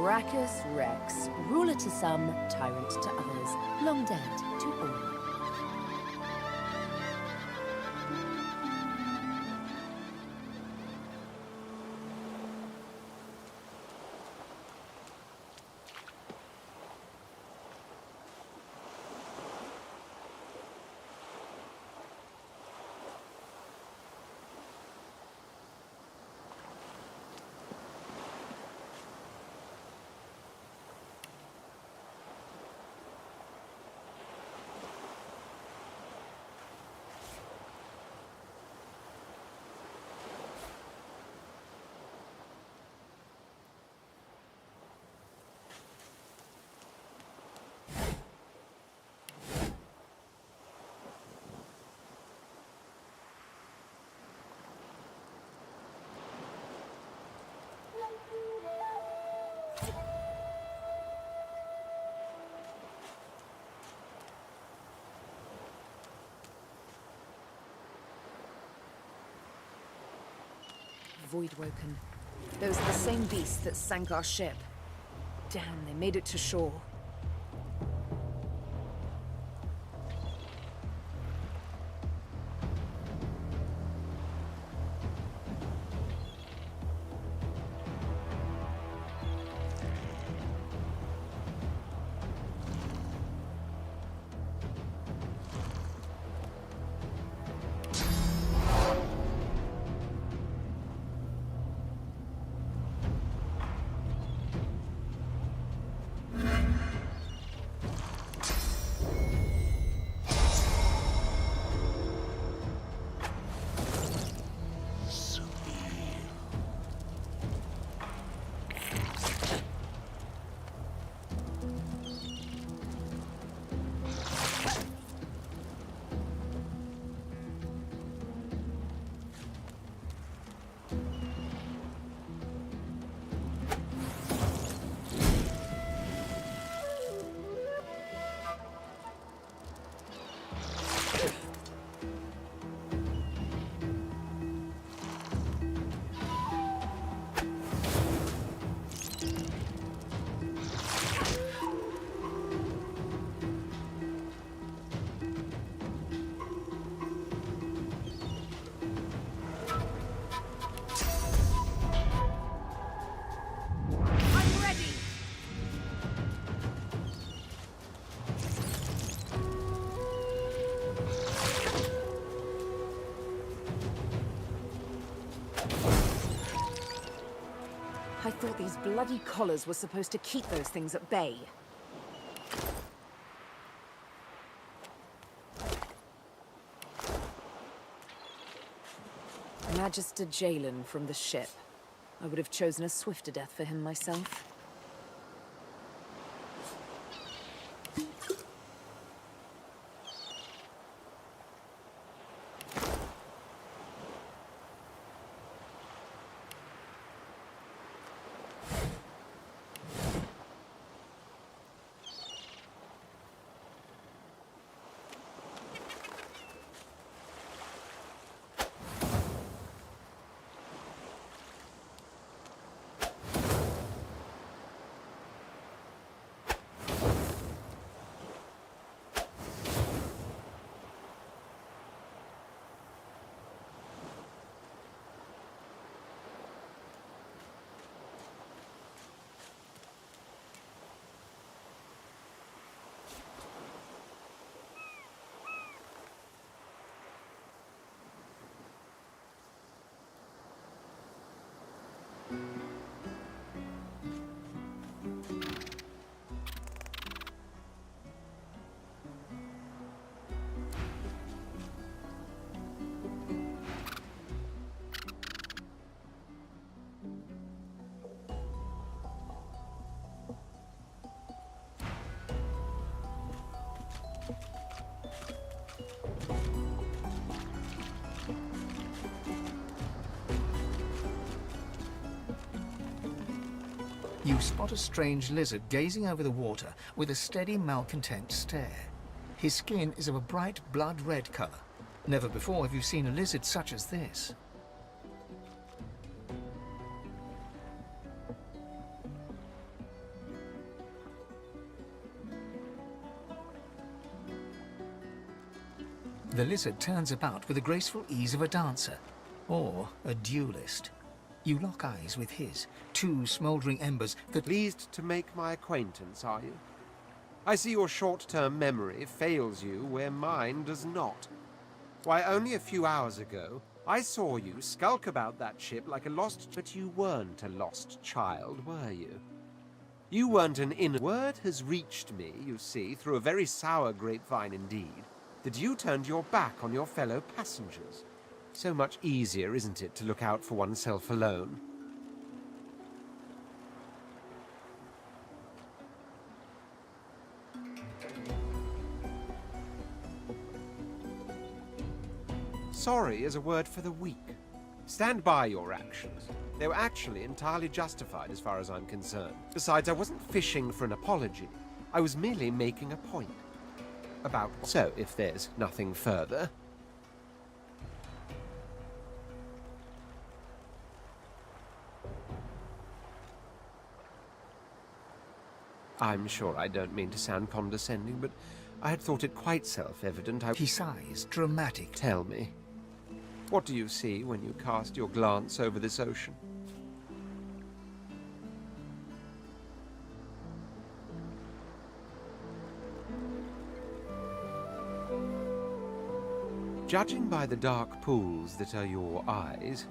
Brachus Rex, ruler to some, tyrant to others, long dead to all. Voidwoken. Those are the same beasts that sank our ship. Damn, they made it to shore. I thought these bloody collars were supposed to keep those things at bay. Magister Jalen from the ship. I would have chosen a swifter death for him myself. You spot a strange lizard gazing over the water with a steady, malcontent stare. His skin is of a bright blood-red color. Never before have you seen a lizard such as this. The lizard turns about with the graceful ease of a dancer, or a duelist. You lock eyes with his, two smouldering embers that... Pleased to make my acquaintance, are you? I see your short-term memory fails you where mine does not. Why, only a few hours ago, I saw you skulk about that ship like a lost... But you weren't a lost child, were you? You weren't an inner... Word has reached me, you see, through a very sour grapevine indeed, that you turned your back on your fellow passengers. So much easier, isn't it, to look out for oneself alone? Sorry is a word for the weak. Stand by your actions. They were actually entirely justified as far as I'm concerned. Besides, I wasn't fishing for an apology. I was merely making a point. About... So, if there's nothing further... I'm sure I don't mean to sound condescending, but I had thought it quite self-evident He sighs, dramatic. Tell me, what do you see when you cast your glance over this ocean? Judging by the dark pools that are your eyes,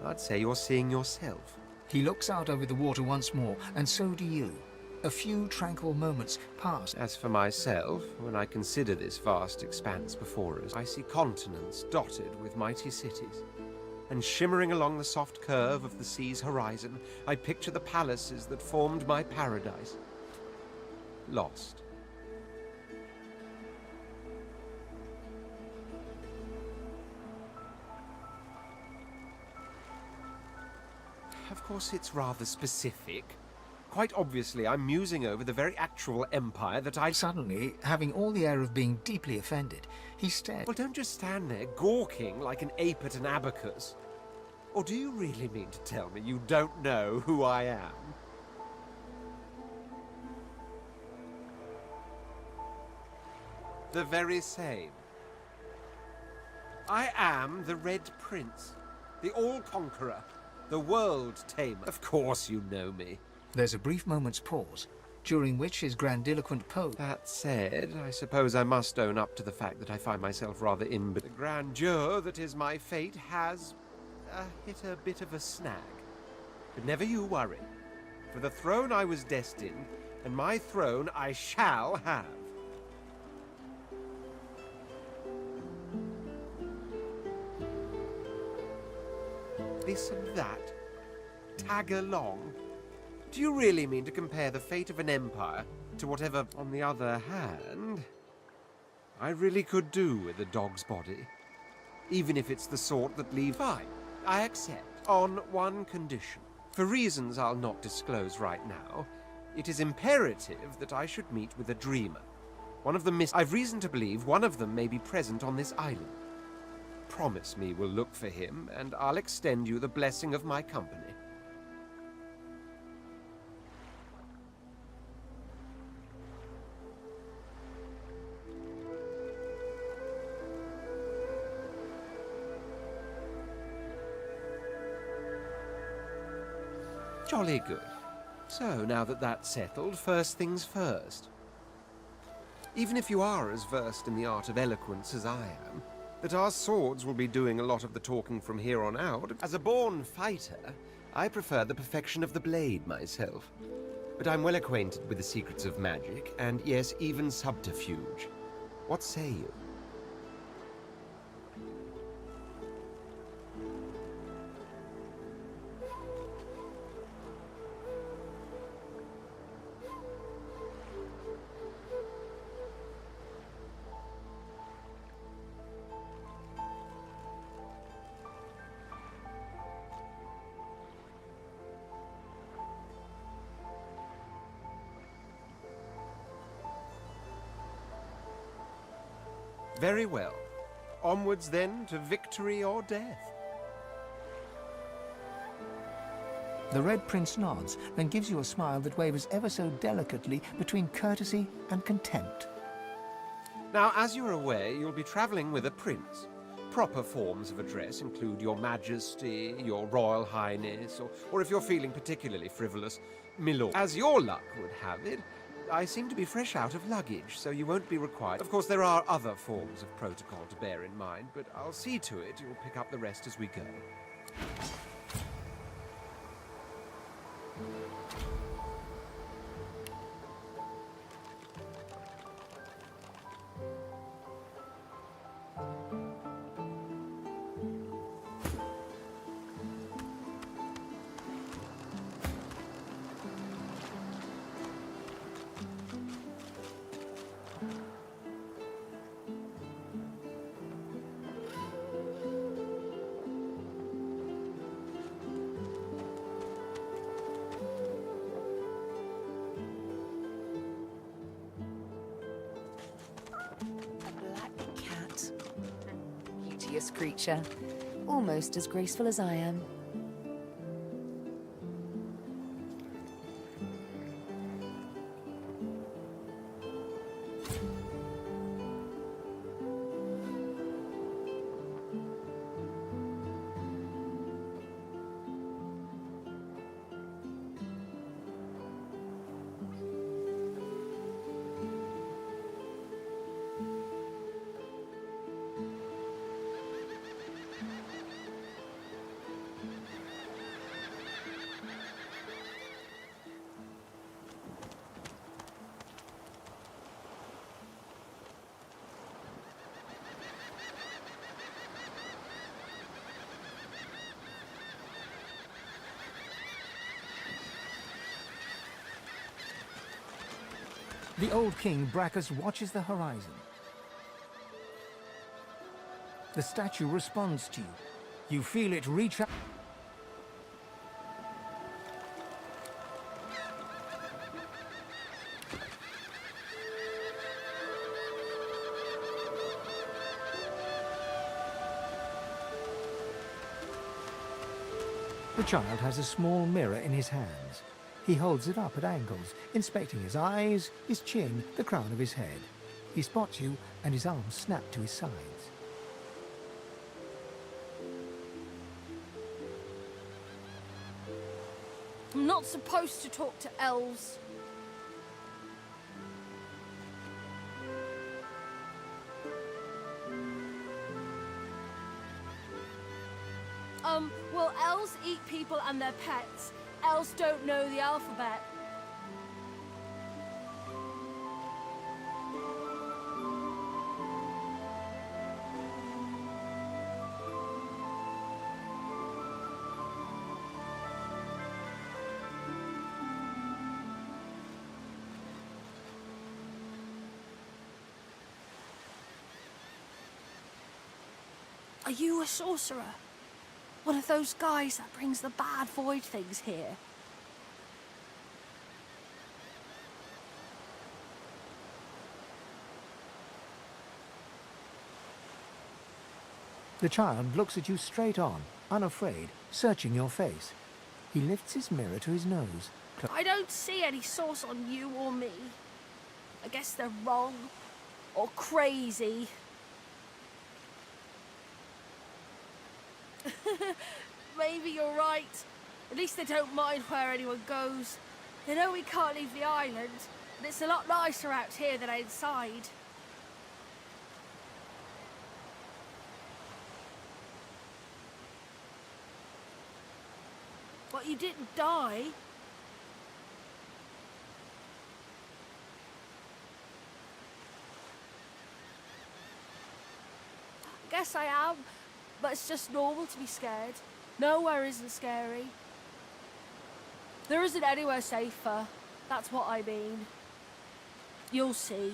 I'd say you're seeing yourself. He looks out over the water once more, and so do you. A few tranquil moments pass. As for myself, when I consider this vast expanse before us, I see continents dotted with mighty cities. And shimmering along the soft curve of the sea's horizon, I picture the palaces that formed my paradise. Lost. Of course, it's rather specific. Quite obviously, I'm musing over the very actual empire that I... Suddenly, having all the air of being deeply offended, he stared. Well, don't just stand there gawking like an ape at an abacus. Or do you really mean to tell me you don't know who I am? The very same. I am the Red Prince, the All-Conqueror, the World-Tamer. Of course you know me. There's a brief moment's pause, during which his grandiloquent pose... That said, I suppose I must own up to the fact that I find myself rather the grandeur that is my fate has hit a bit of a snag. But never you worry. For the throne I was destined, and my throne I shall have. This and that. Tag along. Do you really mean to compare the fate of an empire to whatever, on the other hand, I really could do with a dog's body? Even if it's the sort that leaves... Fine, I accept, on one condition. For reasons I'll not disclose right now, it is imperative that I should meet with a dreamer. One of the I've reason to believe one of them may be present on this island. Promise me we'll look for him, and I'll extend you the blessing of my company. Jolly good. So, now that that's settled, first things first. Even if you are as versed in the art of eloquence as I am, that our swords will be doing a lot of the talking from here on out. As a born fighter, I prefer the perfection of the blade myself. But I'm well acquainted with the secrets of magic, and yes, even subterfuge. What say you? Very well. Onwards, then, to victory or death. The Red Prince nods and gives you a smile that wavers ever so delicately between courtesy and contempt. Now, as you're aware, you'll be travelling with a prince. Proper forms of address include Your Majesty, Your Royal Highness, or if you're feeling particularly frivolous, Milord. As your luck would have it, I seem to be fresh out of luggage, so you won't be required. Of course, there are other forms of protocol to bear in mind, but I'll see to it you'll pick up the rest as we go. Black cat. Beauteous creature. Almost as graceful as I am. The old king Brachus watches the horizon. The statue responds to you. You feel it reach out. The child has a small mirror in his hands. He holds it up at angles, inspecting his eyes, his chin, the crown of his head. He spots you, and his arms snap to his sides. I'm not supposed to talk to elves. Well, elves eat people and their pets. Elves don't know the alphabet. Are you a sorcerer? One of those guys that brings the bad void things here? The child looks at you straight on, unafraid, searching your face. He lifts his mirror to his nose. I don't see any source on you or me. I guess they're wrong or crazy. Maybe you're right. At least they don't mind where anyone goes. They know we can't leave the island, and it's a lot nicer out here than inside. But you didn't die. I guess I am, but it's just normal to be scared. Nowhere isn't scary. There isn't anywhere safer. That's what I mean. You'll see.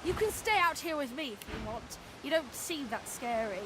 You can stay out here with me if you want. You don't seem that scary.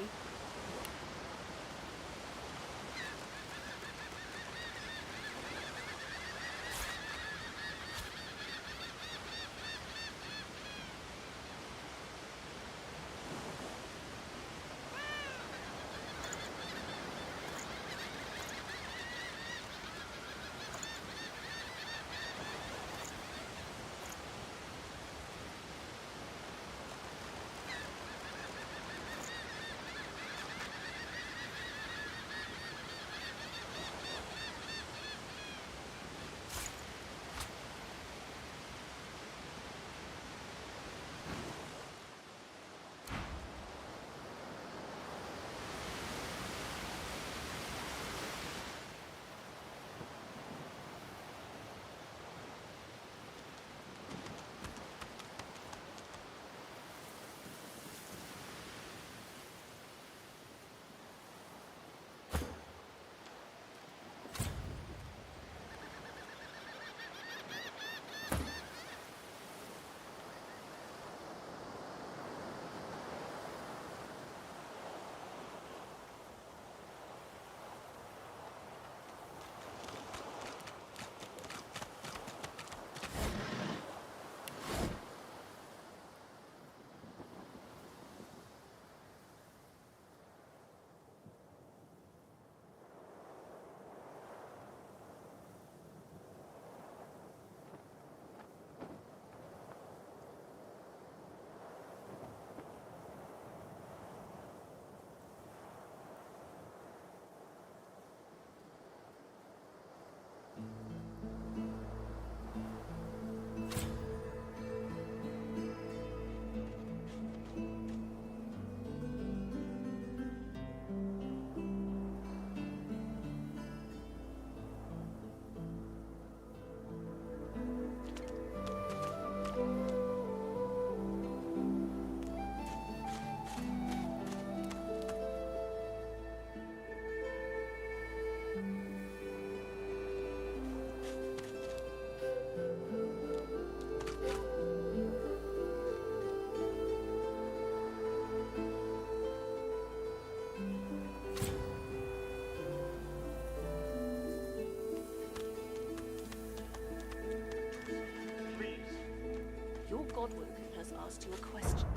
Godwoken has asked you a question.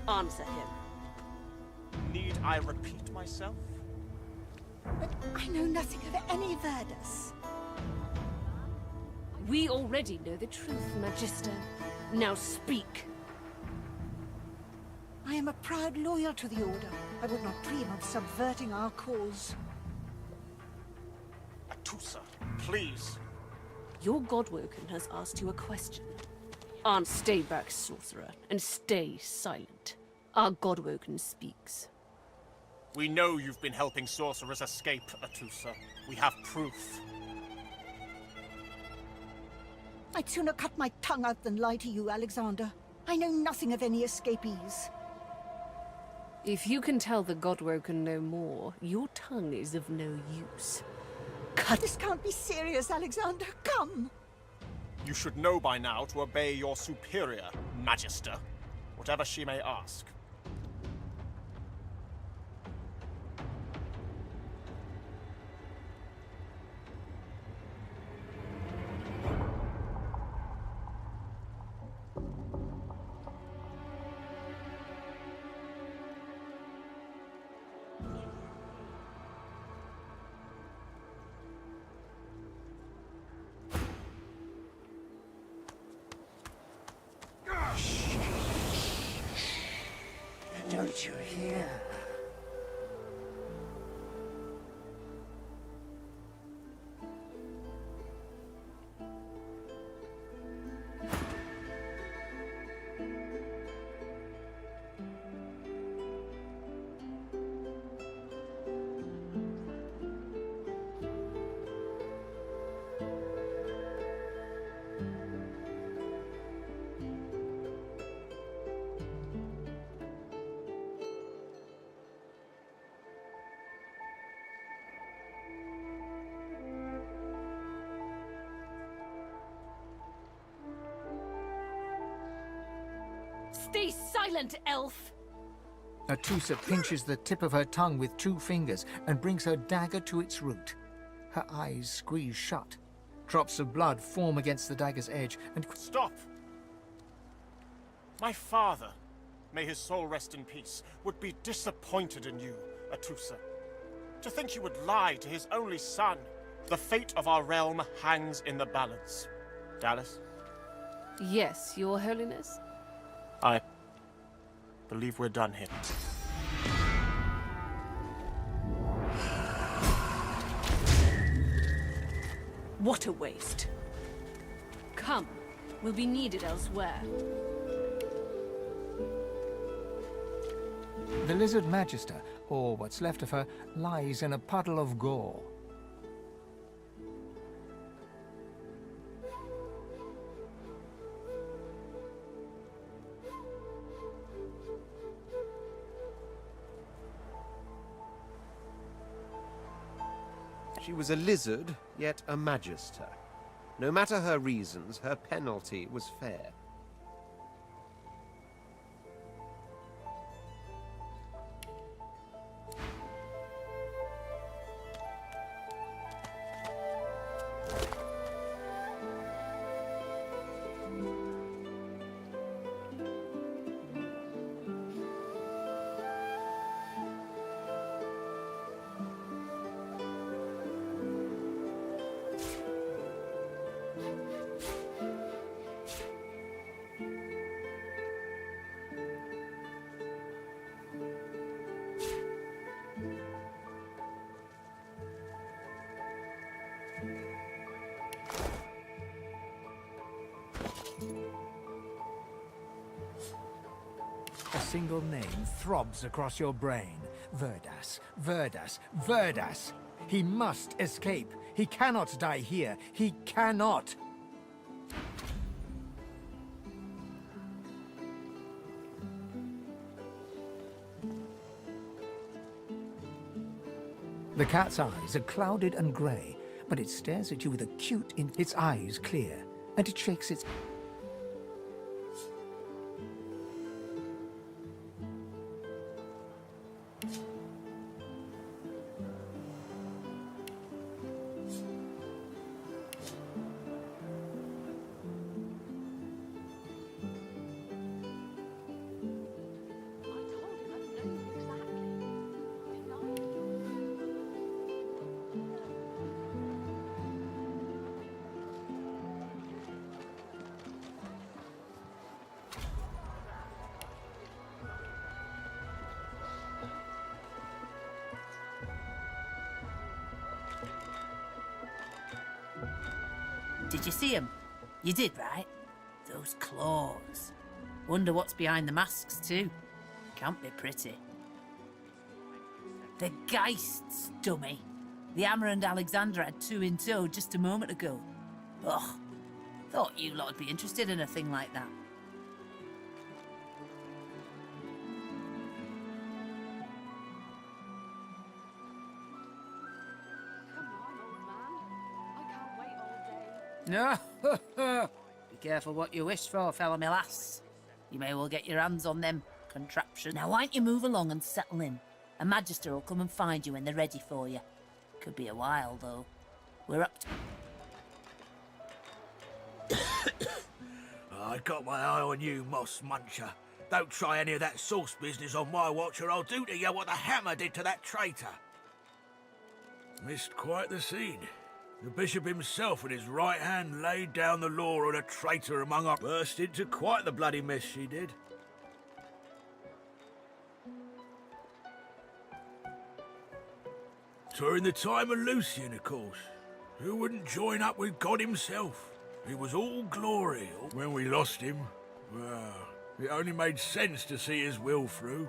Answer him. Need I repeat myself? But I know nothing of any Verdus. We already know the truth, Magister. Now speak. I am a proud loyal to the Order. I would not dream of subverting our cause. Atusa, please. Your Godwoken has asked you a question. Stay back, sorcerer, and stay silent. Our Godwoken speaks. We know you've been helping sorcerers escape, Atusa. We have proof. I'd sooner cut my tongue out than lie to you, Alexander. I know nothing of any escapees. If you can tell the Godwoken no more, your tongue is of no use. Cut! This can't be serious, Alexander. Come! You should know by now to obey your superior, Magister, whatever she may ask. Don't you hear? Stay silent, elf! Atusa pinches the tip of her tongue with 2 fingers and brings her dagger to its root. Her eyes squeeze shut. Drops of blood form against the dagger's edge and... Stop! My father, may his soul rest in peace, would be disappointed in you, Atusa. To think you would lie to his only son. The fate of our realm hangs in the balance. Dallas? Yes, Your Holiness? I believe we're done here. What a waste. Come, we'll be needed elsewhere. The Lizard Magister, or what's left of her, lies in a puddle of gore. She was a lizard, yet a magister. No matter her reasons, her penalty was fair. A single name throbs across your brain. Verdas, Verdas, Verdas! He must escape. He cannot die here. He cannot! The cat's eyes are clouded and grey, but it stares at you with its eyes clear, and it shakes its... Did you see 'em? You did, right? Those claws. Wonder what's behind the masks, too. Can't be pretty. The Geists, dummy. The Hammer and Alexander had two in tow just a moment ago. Ugh. Thought you lot would be interested in a thing like that. Come on, old man. I can't wait all day. No, be careful what you wish for, fella me lass. You may well get your hands on them contraptions. Now, why don't you move along and settle in? A magister will come and find you when they're ready for you. Could be a while, though. We're up to... I got my eye on you, Moss Muncher. Don't try any of that sauce business on my watch or I'll do to you what the hammer did to that traitor. Missed quite the scene. The bishop himself with his right hand laid down the law on a traitor among us. Burst into quite the bloody mess, she did. During the time of Lucian, of course. Who wouldn't join up with God himself? It was all glory. When we lost him, well, it only made sense to see his will through.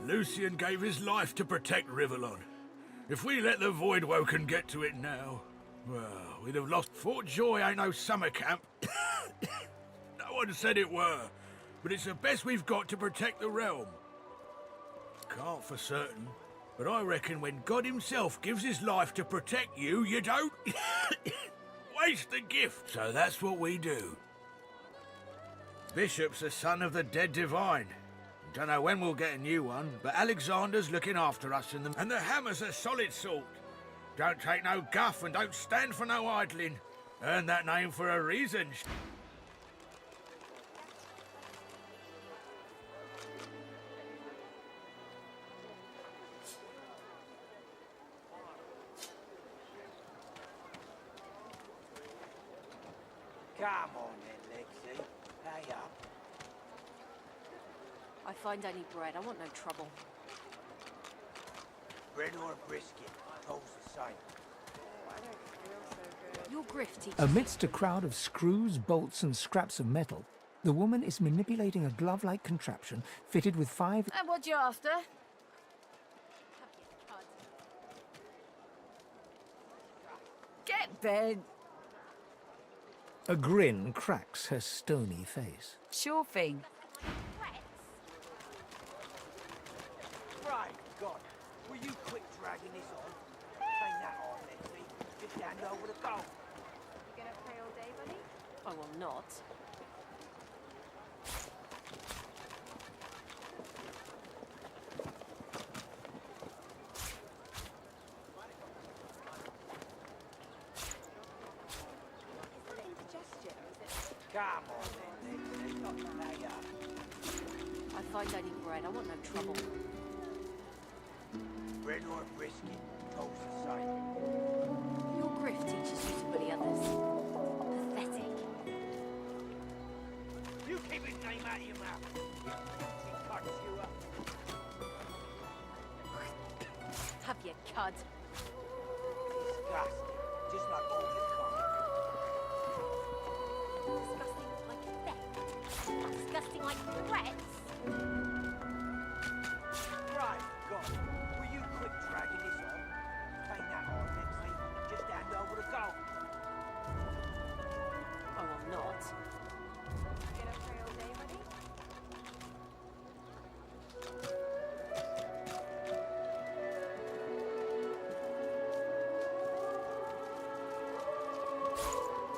Lucian gave his life to protect Rivellon. If we let the Voidwoken get to it now, well, we'd have lost. Fort Joy ain't no summer camp. No one said it were, but it's the best we've got to protect the realm. Can't for certain, but I reckon when God himself gives his life to protect you, you don't waste the gift. So that's what we do. Bishop's the son of the dead divine. Don't know when we'll get a new one, but Alexander's looking after us and the hammer's a solid sort. Don't take no guff and don't stand for no idling. Earned that name for a reason. Come on then, Lexi. Pay up. I find I need bread. I want no trouble. Bread or a brisket, all's the same. Your grift teaches Amidst a crowd of screws, bolts, and scraps of metal, the woman is manipulating a glove-like contraption fitted with 5... And what you after? Get bent. A grin cracks her stony face. Sure thing. Right, God. Will you quit dragging this on? Hang that on, Lexi. Just hand over the gold. You gonna pray all day, buddy? I will not. Come on then, Lexi. Pay up. I find I need bread. I want no trouble. Bread or a brisket, all's the same. Your grift teaches you to bully others. Pathetic. You keep his name out of your mouth. He cuts you up. Have your cud. Disgusting. Just like all your kind. Disgusting like theft. Disgusting like threats. Right, God. Will you quit dragging this on? Hang that on, Lexi. Just hand over the gold. I will not. Gonna pray all day, buddy?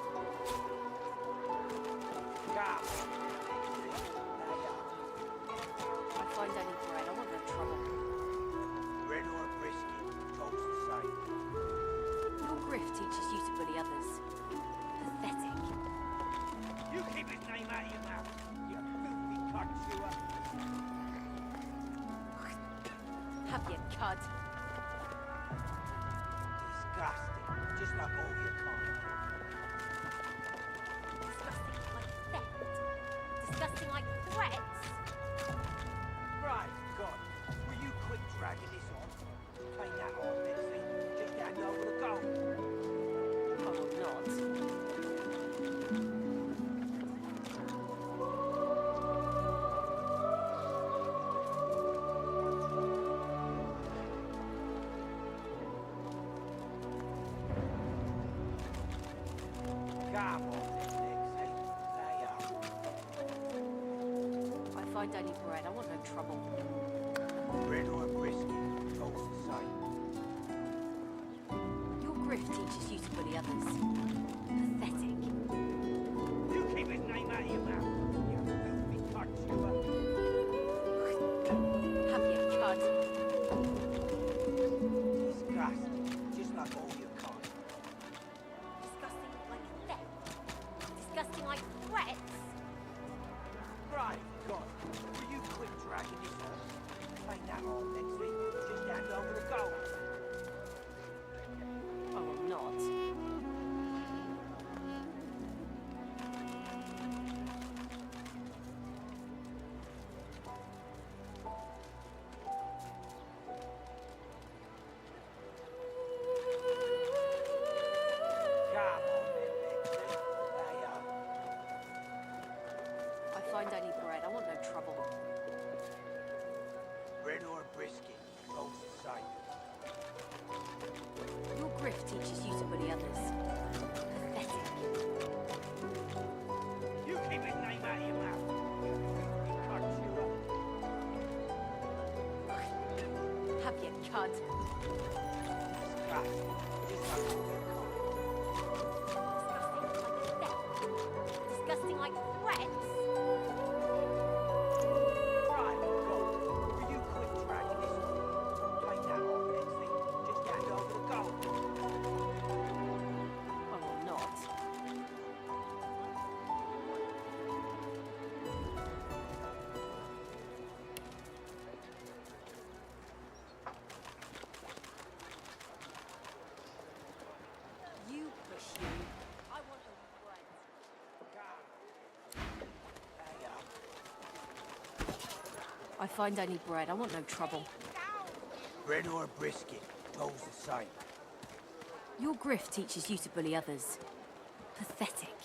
Come on, Lexi. Pay up. I find I need bread. I want no trouble. Bread or a brisket, all's the same. Your grift teaches you to bully others. Pathetic. You keep his name out of your mouth. You filthy cunt you up. Have your cud. Disgusting. Just like all your kind. Disgusting like theft. Disgusting like threats. find any bread. I want no trouble. Bread or brisket, both the same. Your grift teaches you to bully others. Pathetic. You keep his name out of your mouth, you filthy cunt, you are. Have you cud? Disgusting, just like all your kind. Disgusting like theft. Disgusting like threats. Right, God, will you quit dragging this on? Ain't that hard, Lexi? Just hand over the gold. I will not. Come on then, Lexi. Hey, I find any bread. I want no trouble. bread or brisket, both the same. Your grift teaches you to bully others. Pathetic. You keep his name out of your mouth, you filthy cunt, you are. Have you cud? Disgusting, just like all your kind. Disgusting like theft. Disgusting like threats. Right, God, will you quit dragging this on? Ain't that hard, Lexi? Just hand over the gold. I will not. You push you. I want no bread. I find any bread. I want no trouble. Bread or brisket, both the same. Your grift teaches you to bully others. Pathetic.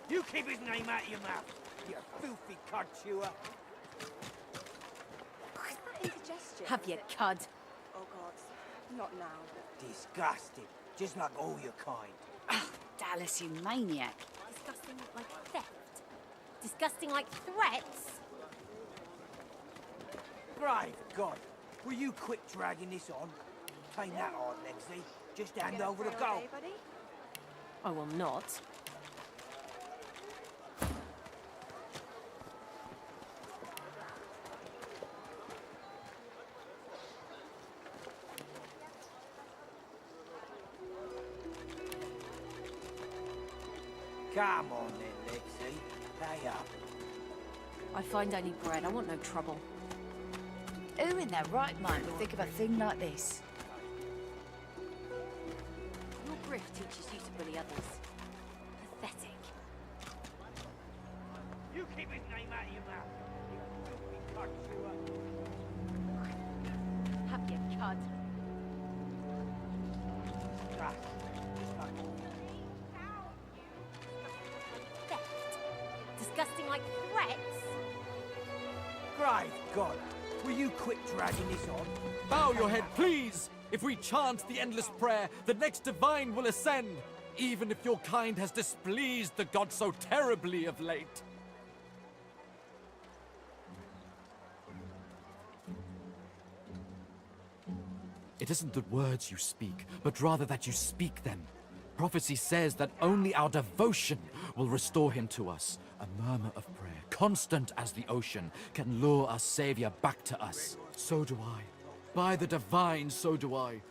You keep his name out of your mouth, you filthy cunt, you are. Is that indigestion? Have you cud? Oh God, not now. Disgusting, just like all your kind. Dallas, you maniac. Disgusting like theft. Disgusting like threats. Brave God, will you quit dragging this on? Ain't that hard, Lexi? Just hand over the gold. Buddy? I will not. Come on then, Lexi. Hey up. I find any bread. I want no trouble. Who in their right mind would think of a thing like this? Your grift teaches you to bully others. Pathetic. You keep his name out of your mouth, you filthy cunt, you are. Have you cud? Disgusting, just like all Theft. Disgusting like threats. Brave God, will you quit dragging this on? Bow your head, please! If we chant the endless prayer, the next divine will ascend, even if your kind has displeased the god so terribly of late. It isn't the words you speak, but rather that you speak them. Prophecy says that only our devotion will restore him to us. A murmur of prayer, constant as the ocean, can lure our savior back to us. So do I. By the divine, so do I.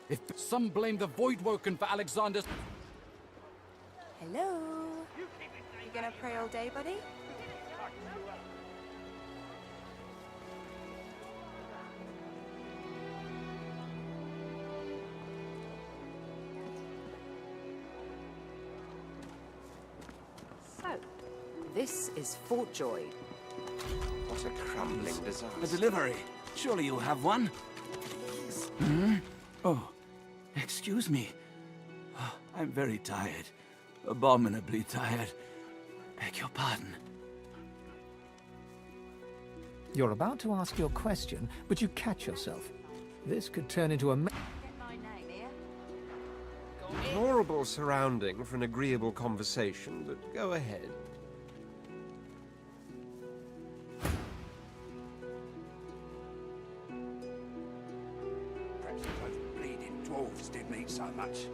If some blame the Voidwoken for Alexander's... Hello? You gonna pray all day, buddy? So, this is Fort Joy. What a crumbling disaster. A delivery. Surely you'll have one. Hmm? Oh, excuse me. Oh, I'm very tired. Abominably tired. Beg your pardon. You're about to ask your question, but you catch yourself. This could turn into a... Deplorable surrounding for an agreeable conversation, but go ahead. did mean so much.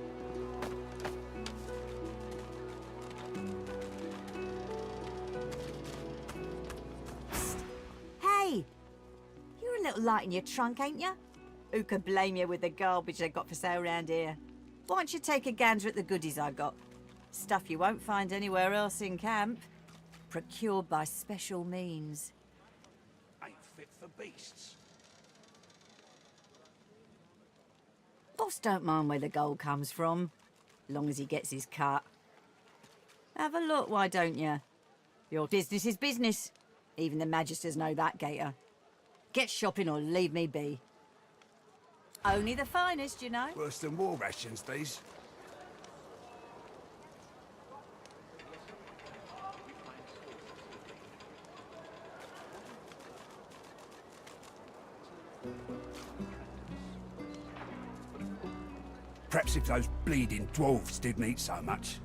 Hey! You're a little light in your trunk, ain't you? Who could blame you with the garbage they got for sale round here? Why don't you take a gander at the goodies I got? Stuff you won't find anywhere else in camp. Procured by special means. Ain't fit for beasts. Boss don't mind where the gold comes from, long as he gets his cut. Have a look, why don't you? Your business is business. Even the Magisters know that, Gator. Get shopping or leave me be. Only the finest, you know. Worse than war rations, these. Perhaps if those bleeding dwarves didn't eat so much.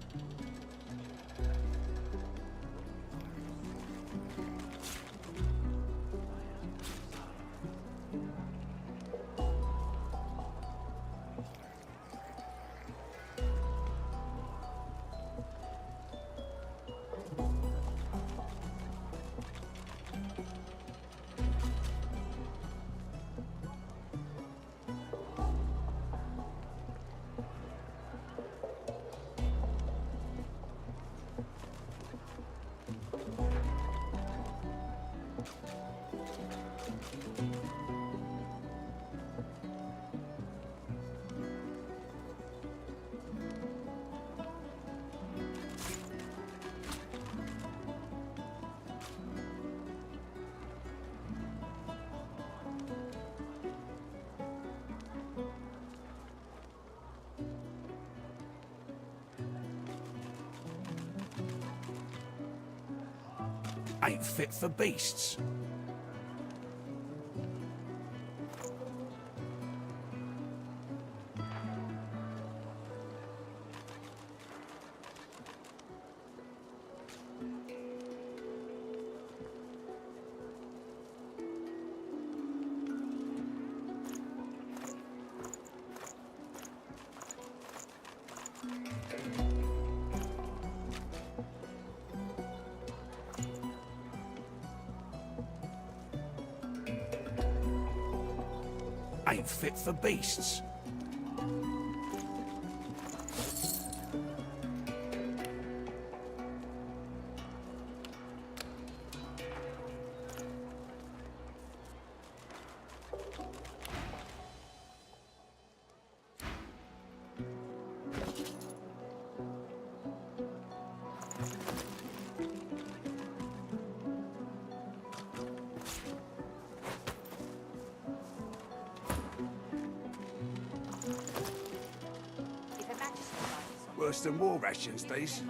Ain't fit for beasts. Ain't fit for beasts. Worse than war rations, these.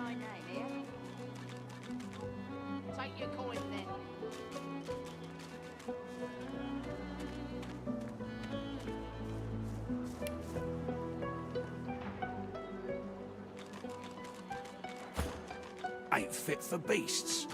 Take your coin then. Ain't fit for beasts.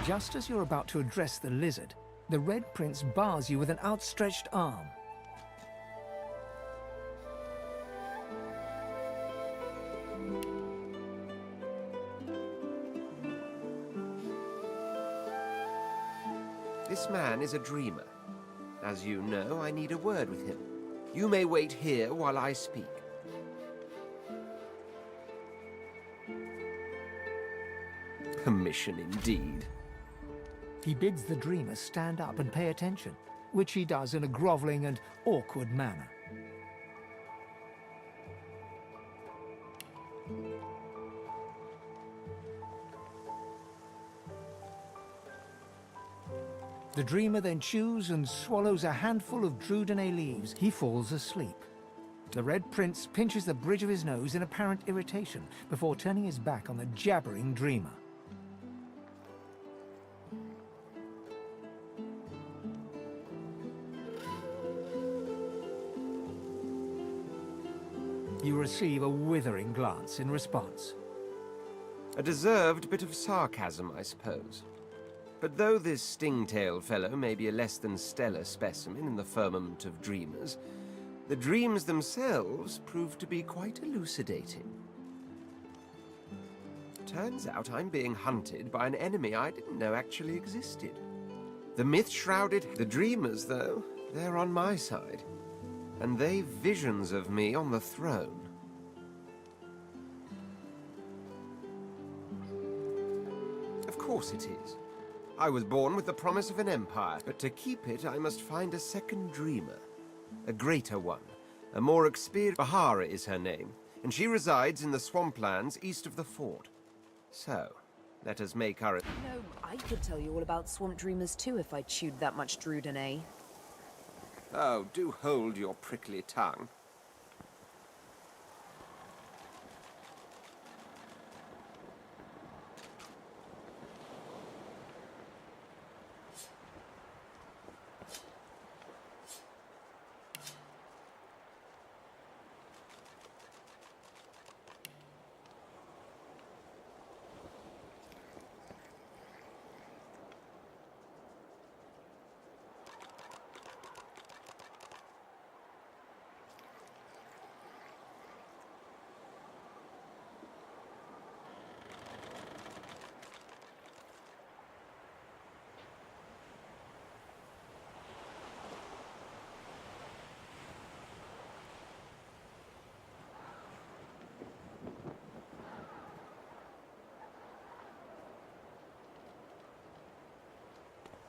Just as you're about to address the lizard, the Red Prince bars you with an outstretched arm. This man is a dreamer. As you know, I need a word with him. You may wait here while I speak. Permission indeed. He bids the dreamer stand up and pay attention, which he does in a grovelling and awkward manner. The dreamer then chews and swallows a handful of Drudenay leaves. He falls asleep. The Red Prince pinches the bridge of his nose in apparent irritation before turning his back on the jabbering dreamer. You receive a withering glance in response. A deserved bit of sarcasm, I suppose. But though this sting-tailed fellow may be a less than stellar specimen in the firmament of dreamers, the dreams themselves prove to be quite elucidating. Turns out I'm being hunted by an enemy I didn't know actually existed. The myth-shrouded, the dreamers, though, they're on my side. And they've visions of me on the throne. Of course it is. I was born with the promise of an empire, but to keep it I must find a second dreamer. A greater one. A more experienced... Bahara is her name, and she resides in the swamplands east of the fort. So, let us make our... You know, I could tell you all about swamp dreamers too if I chewed that much Drudenay. Oh, do hold your prickly tongue.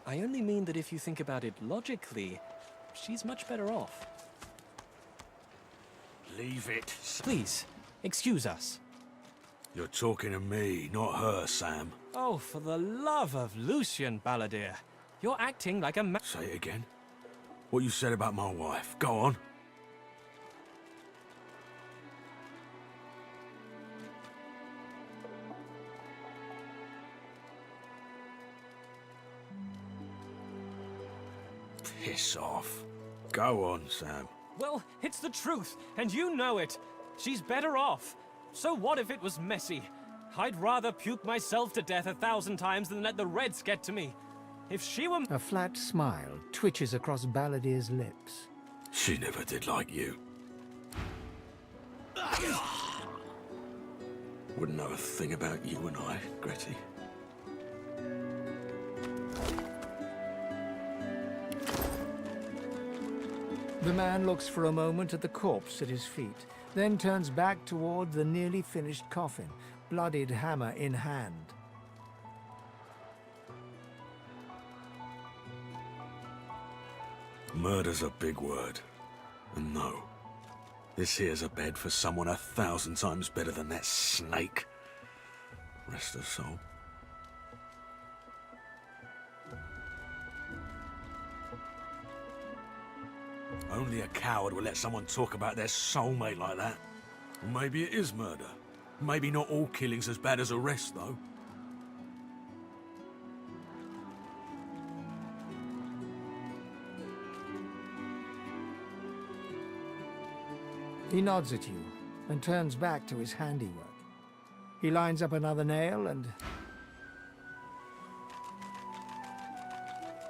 I only mean that if you think about it logically, she's much better off. Leave it. Please, excuse us. You're talking to me, not her, Sam. Oh, for the love of Lucian, Balladeer. You're acting like a Say it again. What you said about my wife. Go on. Piss off. Go on, Sam. Well, it's the truth, and you know it. She's better off. So what if it was messy? I'd rather puke myself to death 1,000 times than let the Reds get to me. If she were... A flat smile twitches across Balladeer's lips. She never did like you. Wouldn't know a thing about you and I, Gretty. The man looks for a moment at the corpse at his feet, then turns back toward the nearly finished coffin, bloodied hammer in hand. Murder's a big word. And no, this here's a bed for someone 1,000 times better than that snake. Rest her soul. Only a coward would let someone talk about their soulmate like that. Or maybe it is murder. Maybe not all killing's as bad as arrest, though. He nods at you and turns back to his handiwork. He lines up another nail and...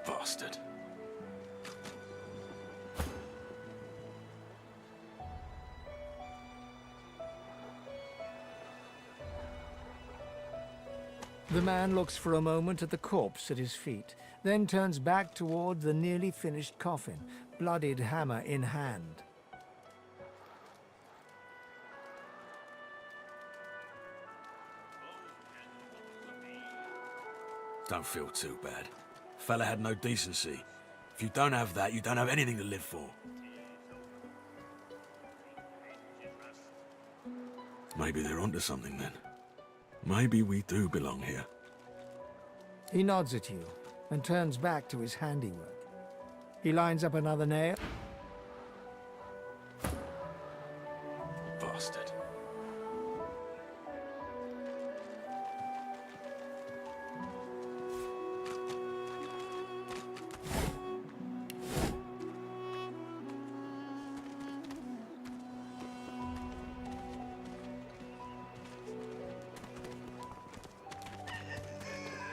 Bastard. The man looks for a moment at the corpse at his feet, then turns back toward the nearly finished coffin, bloodied hammer in hand. Don't feel too bad. Fella had no decency. If you don't have that, you don't have anything to live for. Maybe they're onto something then. Maybe we do belong here. He nods at you and turns back to his handiwork. He lines up another nail. Bastard.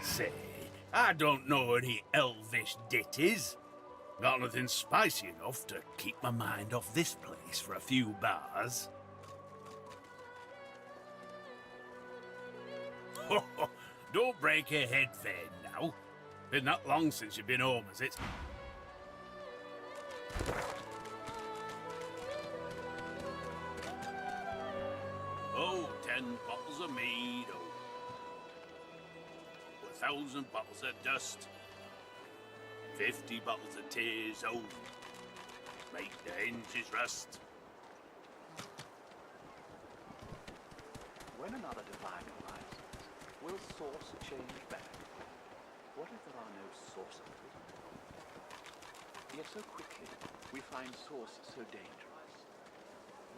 Say, I don't know any elvish ditties. Got nothing spicy enough to keep my mind off this place for a few bars. Don't break your head then now. Been that long since you've been home, has it? Oh, 10 bottles of mead, oh. 1,000 bottles of dust. 50 bottles of tears, oh. Make the hinges rust. When another divine arises, will source change back? What if there are no sources? Yet so quickly we find source so dangerous.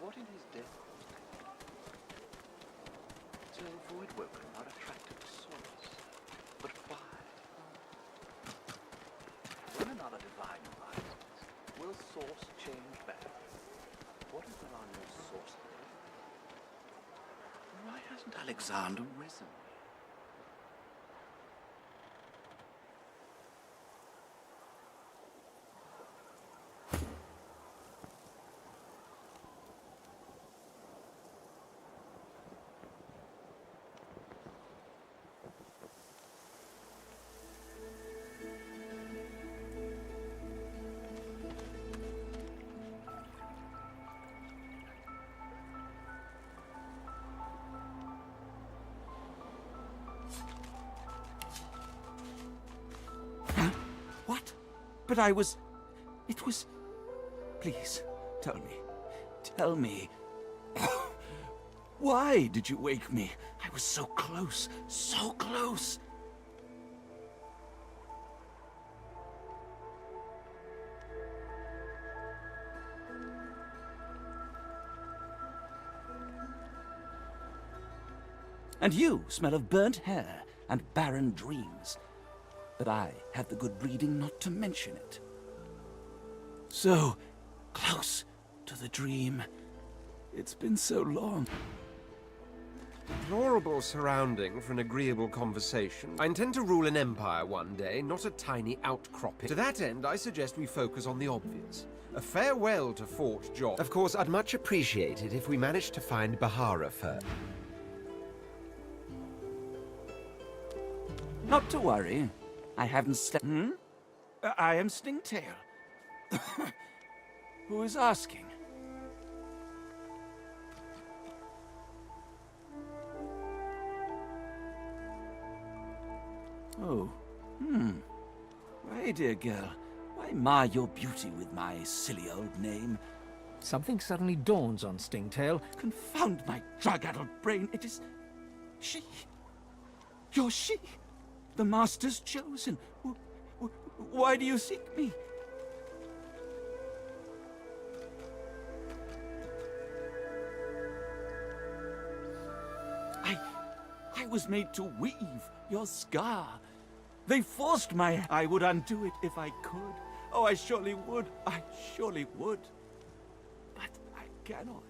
What in his death caused it? Till void woken are attracted to source. But why? When another divine arises, will source change back? What if there are no sources? Why hasn't Alexander risen? What? But I was... It was... Please, tell me. Tell me. Why did you wake me? I was so close. So close. And you smell of burnt hair and barren dreams. But I have the good breeding not to mention it. So close to the dream. It's been so long. Deplorable surrounding for an agreeable conversation. I intend to rule an empire one day, not a tiny outcropping. To that end, I suggest we focus on the obvious. A farewell to Fort John. Of course, I'd much appreciate it if we managed to find Bahara first. Not to worry. I haven't slept. I am Stingtail. Who is asking? Oh, Why, dear girl, why mar your beauty with my silly old name? Something suddenly dawns on Stingtail. Confound my drug-addled brain. It is... she. You're she. The Master's chosen. Why do you seek me? I was made to weave your scar. They forced my... I would undo it if I could. Oh, I surely would. I surely would. But I cannot.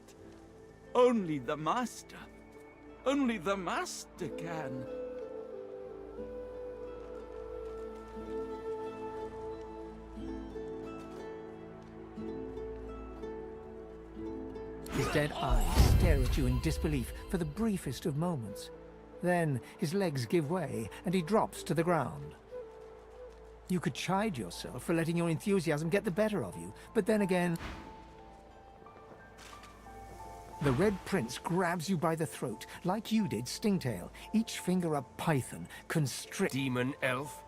Only the Master. Only the Master can. His dead eyes stare at you in disbelief for the briefest of moments. Then his legs give way and he drops to the ground. You could chide yourself for letting your enthusiasm get the better of you, but then again... The Red Prince grabs you by the throat, like you did Stingtail, each finger a python, constrict... Demon elf?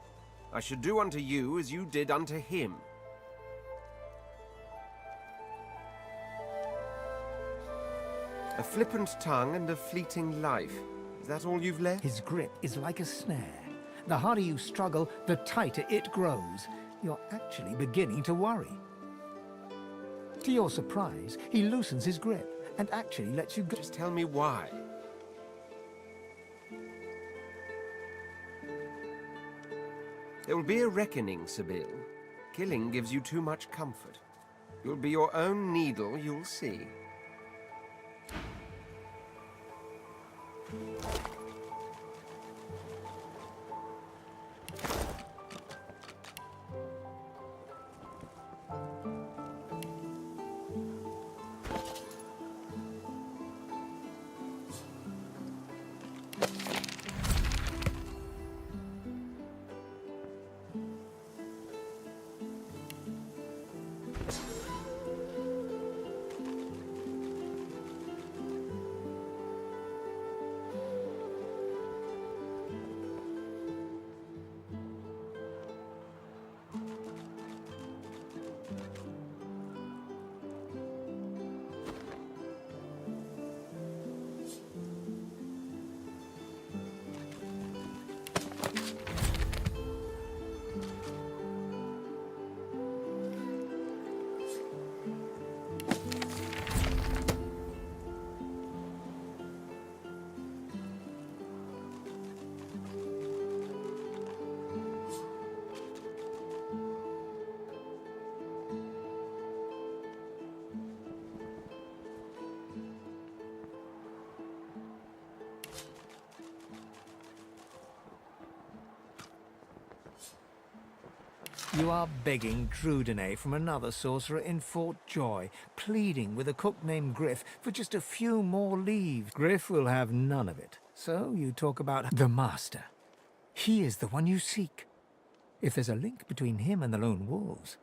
I should do unto you as you did unto him. A flippant tongue and a fleeting life. Is that all you've left? His grip is like a snare. The harder you struggle, the tighter it grows. You're actually beginning to worry. To your surprise, he loosens his grip and actually lets you go. Just tell me why. There will be a reckoning, Sibyl. Killing gives you too much comfort. You'll be your own needle, you'll see. You are begging Trudene from another sorcerer in Fort Joy, pleading with a cook named Griff for just a few more leaves. Griff will have none of it. So you talk about the Master. He is the one you seek. If there's a link between him and the Lone Wolves...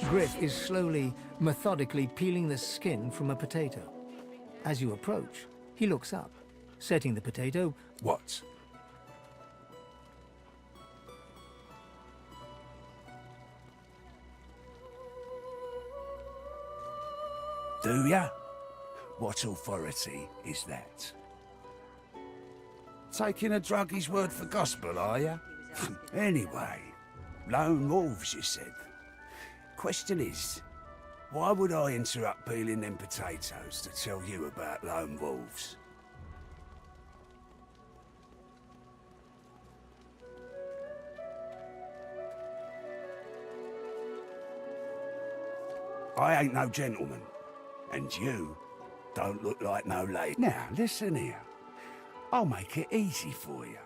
Griff is slowly, methodically peeling the skin from a potato. As you approach, he looks up, setting the potato... What? Do ya? What authority is that? Taking a druggy's word for gospel, are ya? Anyway, lone wolves, you said. Question is, why would I interrupt peeling them potatoes to tell you about lone wolves? I ain't no gentleman, and you don't look like no lady. Now, listen here. I'll make it easy for you.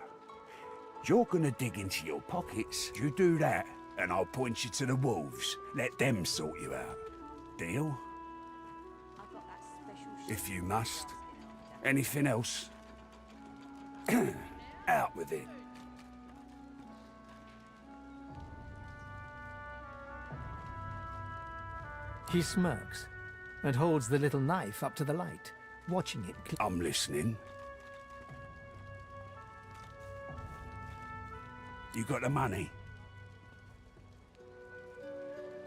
You're gonna dig into your pockets. You do that, and I'll point you to the wolves. Let them sort you out. Deal? If you must. Anything else? Out with it. He smirks and holds the little knife up to the light, watching it. I'm listening. You got the money?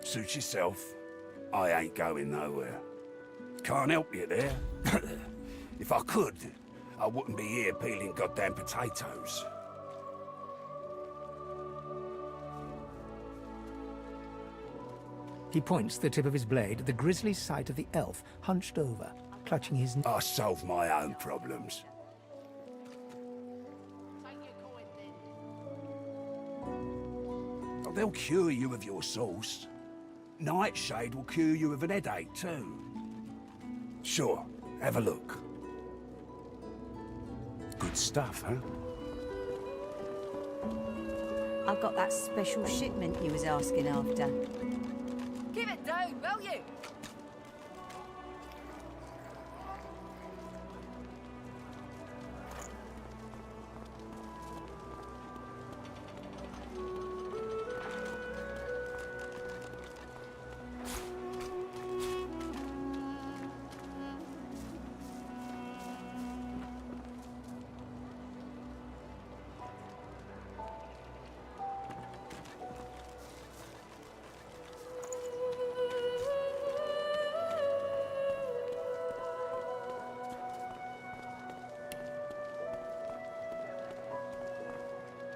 Suit yourself. I ain't going nowhere. Can't help you there. If I could, I wouldn't be here peeling goddamn potatoes. He points the tip of his blade at the grisly sight of the elf hunched over, clutching his... I solve my own problems. Oh, they'll cure you of your sauce. Nightshade will cure you of an headache too. Sure, have a look. Good stuff, huh? I've got that special shipment you was asking after. Give it down, will you?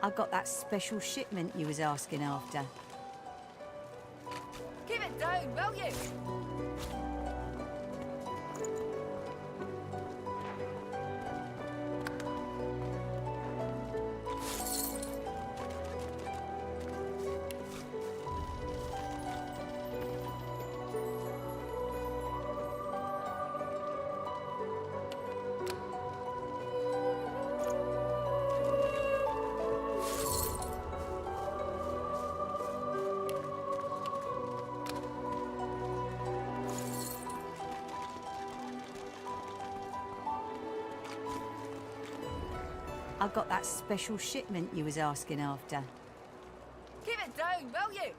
I've got that special shipment you was asking after. Give it down, will you? I've got that special shipment you was asking after. Give it down, will you?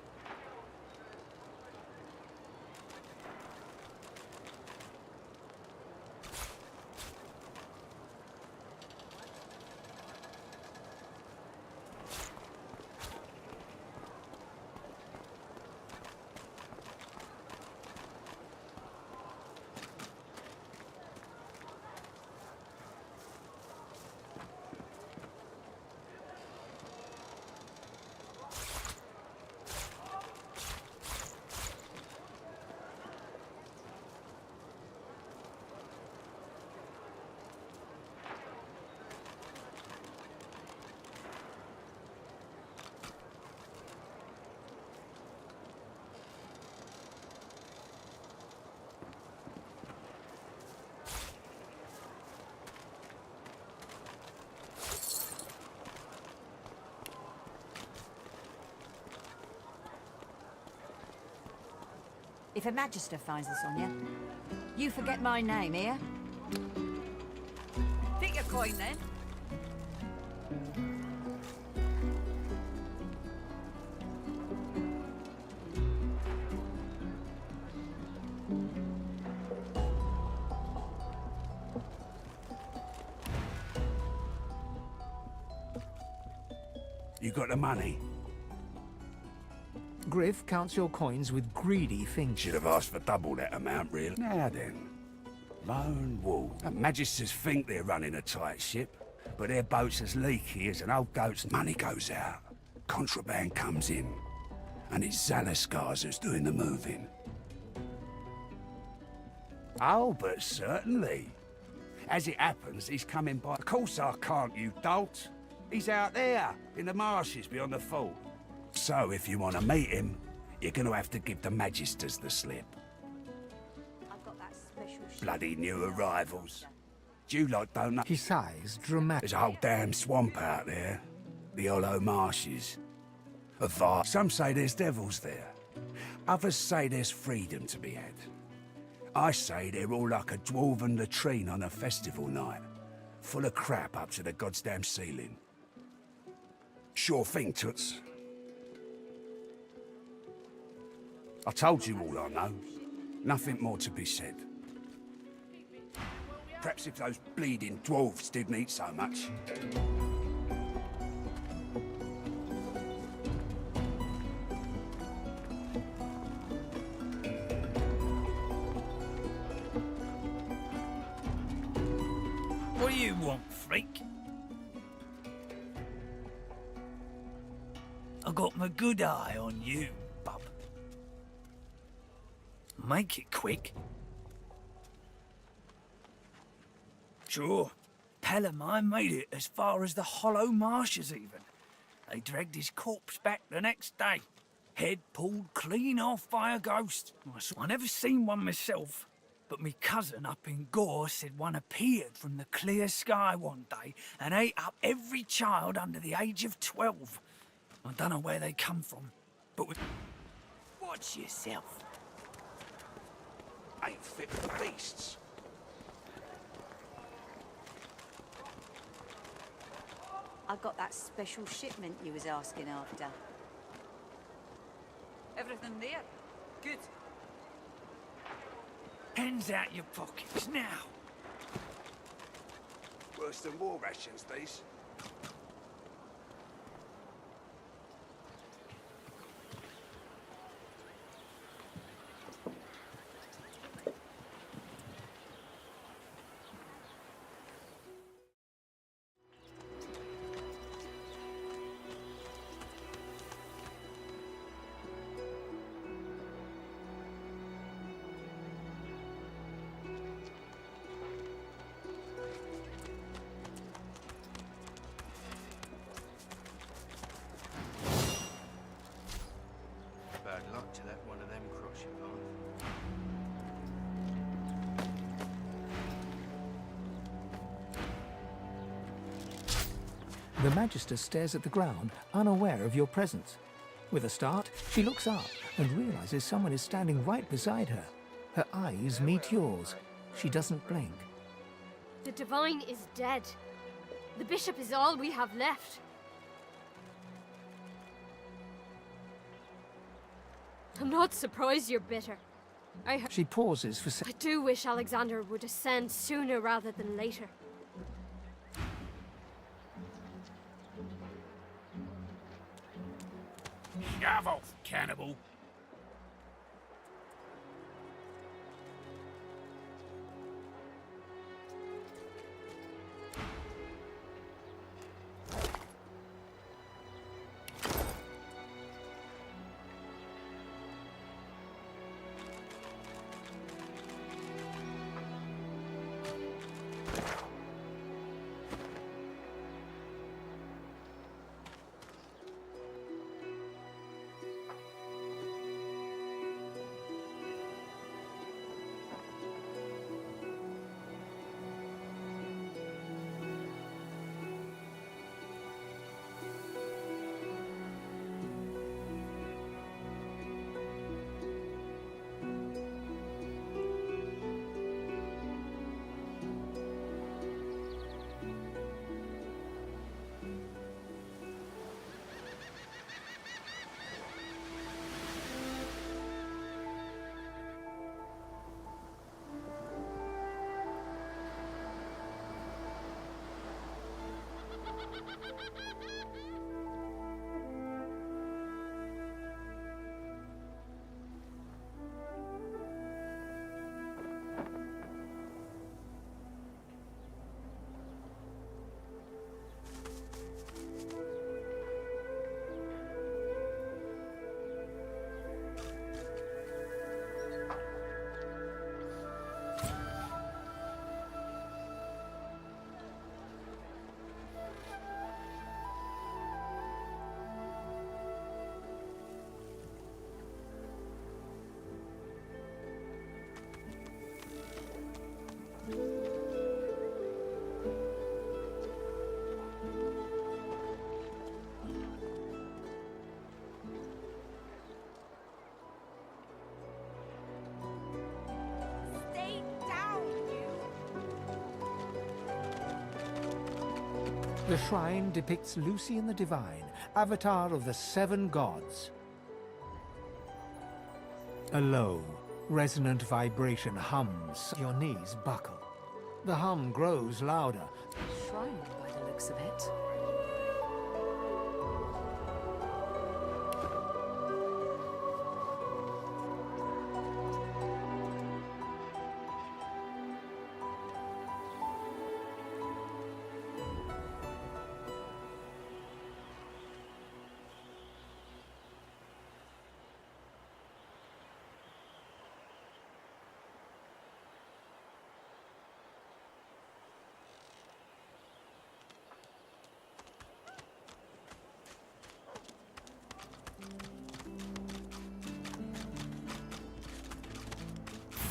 If a magister finds this on you, you forget my name, here. Take your coin then. You got the money? Griff counts your coins with greedy fingers. Should have asked for double that amount, really. Now then. Lone Wolf. Magisters think they're running a tight ship, but their boat's as leaky as an old goat's money goes out. Contraband comes in, and it's Zalaskars who's doing the moving. Oh, but certainly. As it happens, he's coming by. Of course I can't, you dolt. He's out there, in the marshes beyond the fort. So, if you want to meet him, you're going to have to give the Magisters the slip. I've got that special Bloody new arrivals. You lot don't know. He sighs dramatically. There's a whole damn swamp out there. The hollow marshes. Some say there's devils there. Others say there's freedom to be had. I say they're all like a dwarven latrine on a festival night. Full of crap up to the goddamn ceiling. Sure thing, Toots. I told you all I know. Nothing more to be said. Perhaps if those bleeding dwarves didn't eat so much. What do you want, freak? I got my good eye on you, bub. Make it quick. Sure. Pellamine made it as far as the Hollow Marshes even. They dragged his corpse back the next day. Head pulled clean off by a ghost. I never seen one myself, but me cousin up in Gore said one appeared from the clear sky one day and ate up every child under the age of 12. I don't know where they come from, but watch yourself. Ain't fit for beasts. I got that special shipment you was asking after. Everything there? Good. Hands out your pockets now. Worse than war rations, these. Bad luck to let one of them cross your path. The Magister stares at the ground, unaware of your presence. With a start, she looks up and realizes someone is standing right beside her. Her eyes meet yours. She doesn't blink. The Divine is dead. The Bishop is all we have left. I'm not surprised you're bitter. She pauses for I do wish Alexander would ascend sooner rather than later. Shove off, cannibal. The shrine depicts Lucian the Divine, avatar of the 7 gods. A low, resonant vibration hums. Your knees buckle. The hum grows louder. Shrine by the looks of it.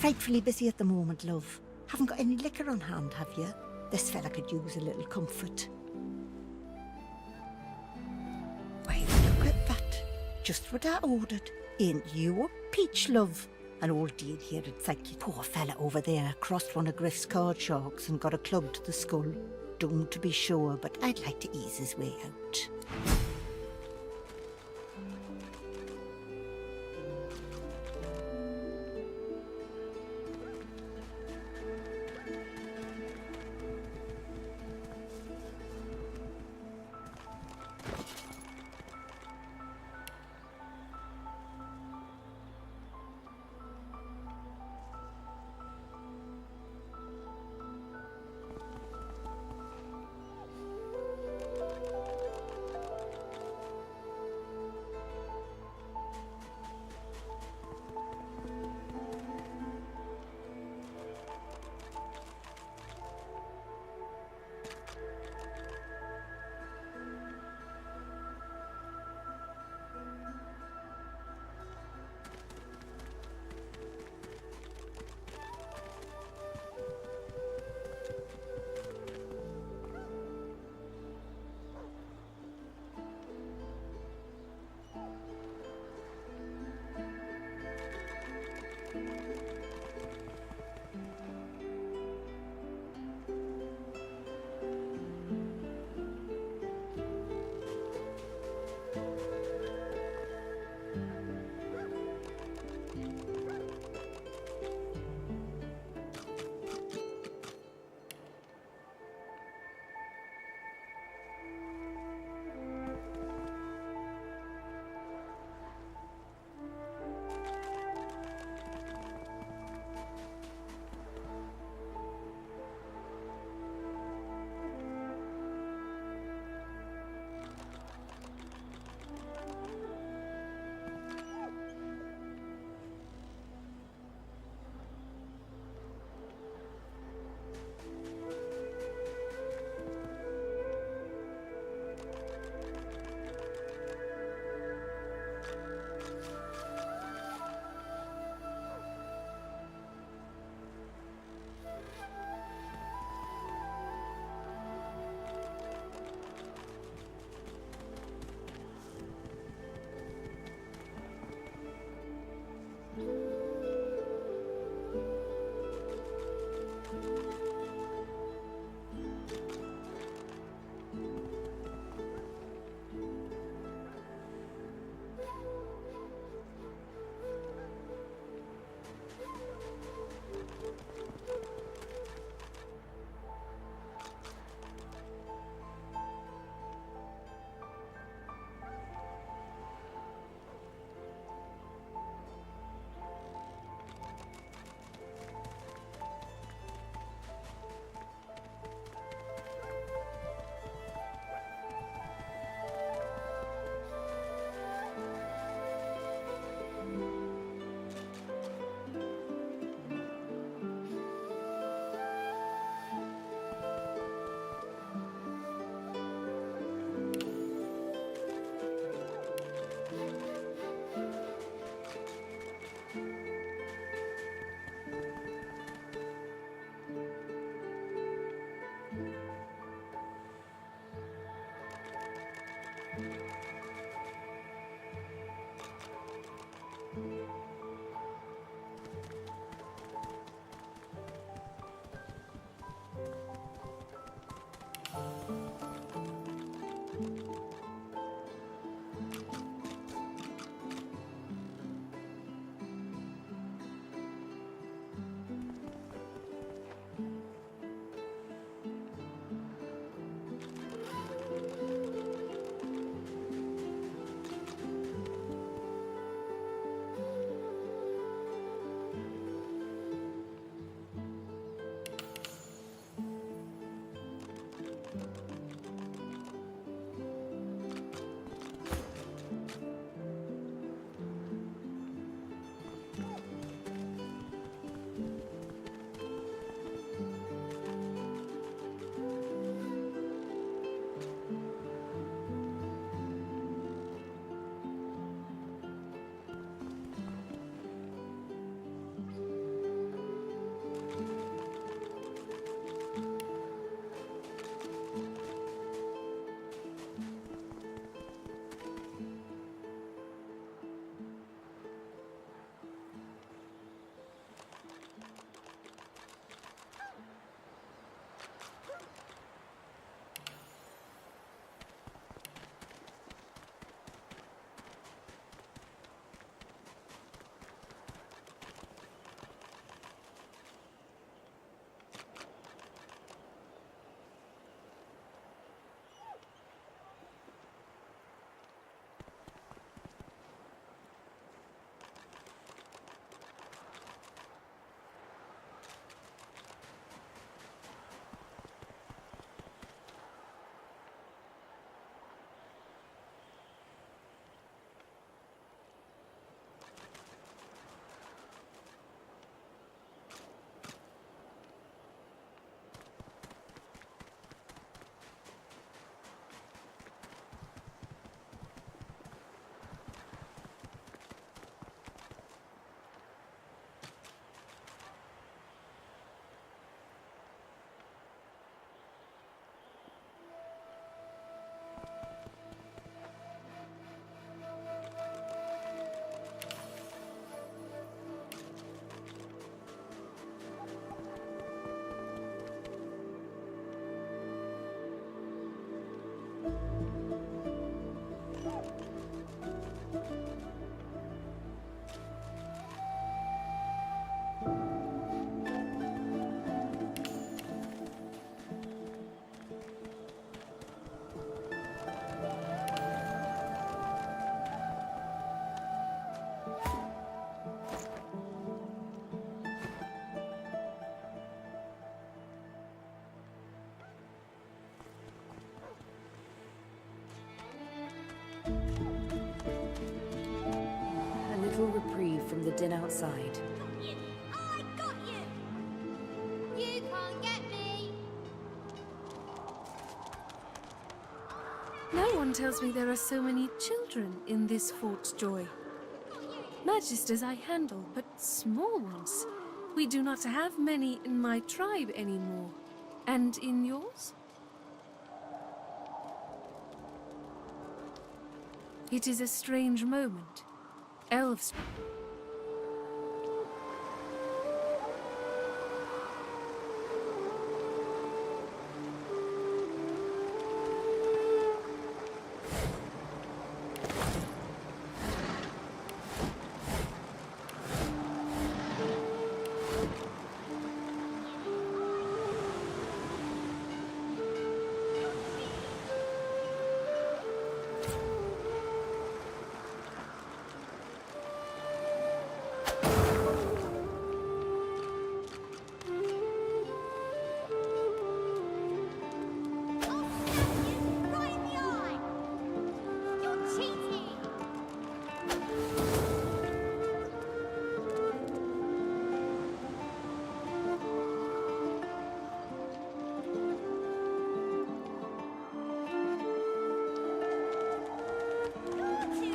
frightfully busy at the moment, love. Haven't got any liquor on hand, have you? This fella could use a little comfort. Why, look at that. Just what I ordered. Ain't you a peach, love? An old deal here at Psyche. Poor fella over there crossed one of Griff's card sharks and got a club to the skull. Doomed to be sure, but I'd like to ease his way out. reprieve from the din outside. I got you! You can't get me! No one tells me there are so many children in this Fort's Joy. Magisters I handle, but small ones. We do not have many in my tribe anymore. And in yours? It is a strange moment. Elves...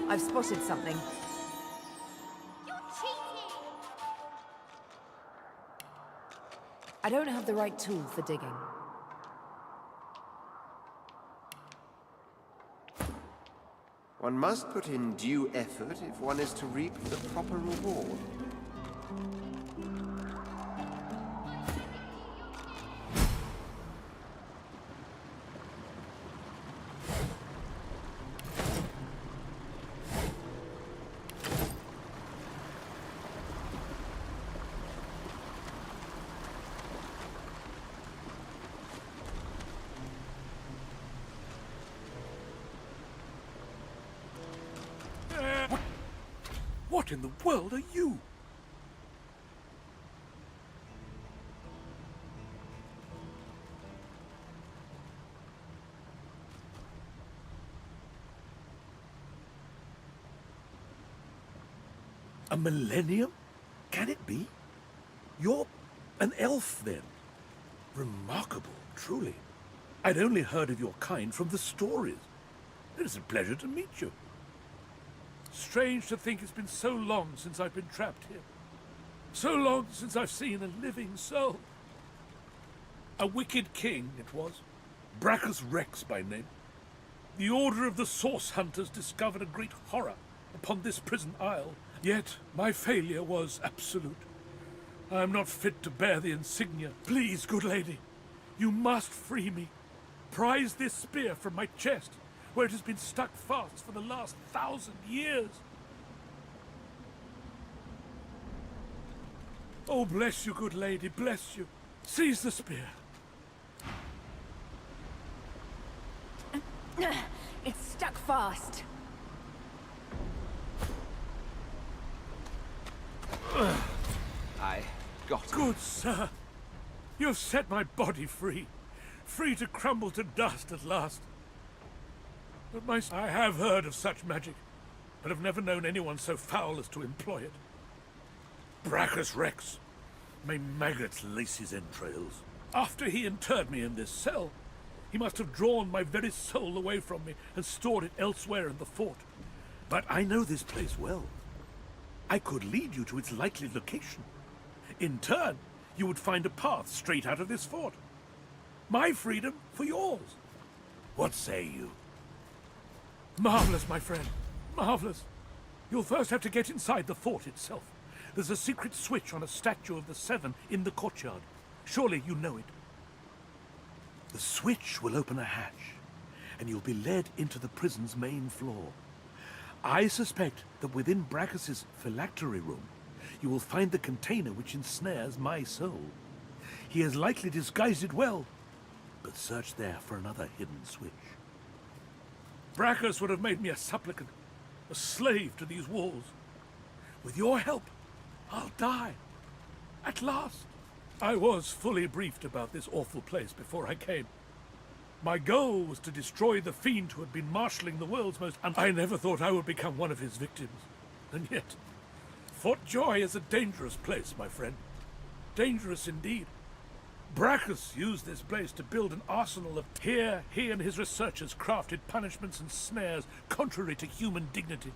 I've spotted something. I don't have the right tool for digging. One must put in due effort if one is to reap the proper reward. What in the world are you? A millennium? Can it be? You're an elf, then? Remarkable, truly. I'd only heard of your kind from the stories. It is a pleasure to meet you. Strange to think it's been so long since I've been trapped here. So long since I've seen a living soul. A wicked king, it was. Brachus Rex by name. The Order of the Source Hunters discovered a great horror upon this prison isle. Yet my failure was absolute. I am not fit to bear the insignia. Please, good lady, you must free me. Prise this spear from my chest, where it has been stuck fast for the last 1,000 years. Oh, bless you, good lady, bless you. Seize the spear. It's stuck fast. I got it. Good sir. You have set my body free. Free to crumble to dust at last. But I have heard of such magic, but have never known anyone so foul as to employ it. Brachus Rex. May maggots lace his entrails. After he interred me in this cell, he must have drawn my very soul away from me and stored it elsewhere in the fort. But I know this place well. I could lead you to its likely location. In turn, you would find a path straight out of this fort. My freedom for yours. What say you? Marvelous, my friend. Marvelous. You'll first have to get inside the fort itself. There's a secret switch on a statue of the Seven in the courtyard. Surely you know it. The switch will open a hatch, and you'll be led into the prison's main floor. I suspect that within Brachus's phylactery room, you will find the container which ensnares my soul. He has likely disguised it well, but search there for another hidden switch. Brachus would have made me a supplicant, a slave to these walls. With your help, I'll die. At last. I was fully briefed about this awful place before I came. My goal was to destroy the fiend who had been marshalling the world's most... I never thought I would become one of his victims. And yet, Fort Joy is a dangerous place, my friend. Dangerous indeed. Brachus used this place to build an arsenal of... Here, he and his researchers crafted punishments and snares contrary to human dignity.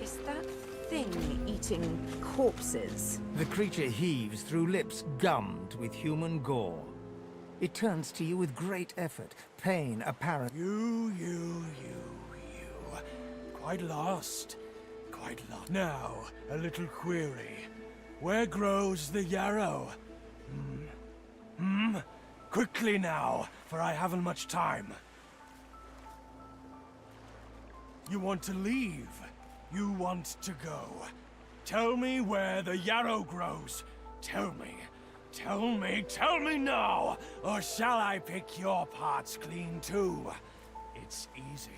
Is that thing eating corpses? The creature heaves through lips gummed with human gore. It turns to you with great effort, pain apparent. You. Quite lost. Quite lost. Now, a little query. Where grows the yarrow? Quickly now, for I haven't much time. You want to leave? You want to go? Tell me where the yarrow grows. Tell me. Tell me now! Or shall I pick your parts clean too? It's easy.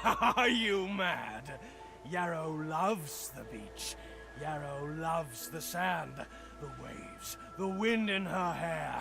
Are you mad? Yarrow loves the beach. Yarrow loves the sand, the waves, the wind in her hair.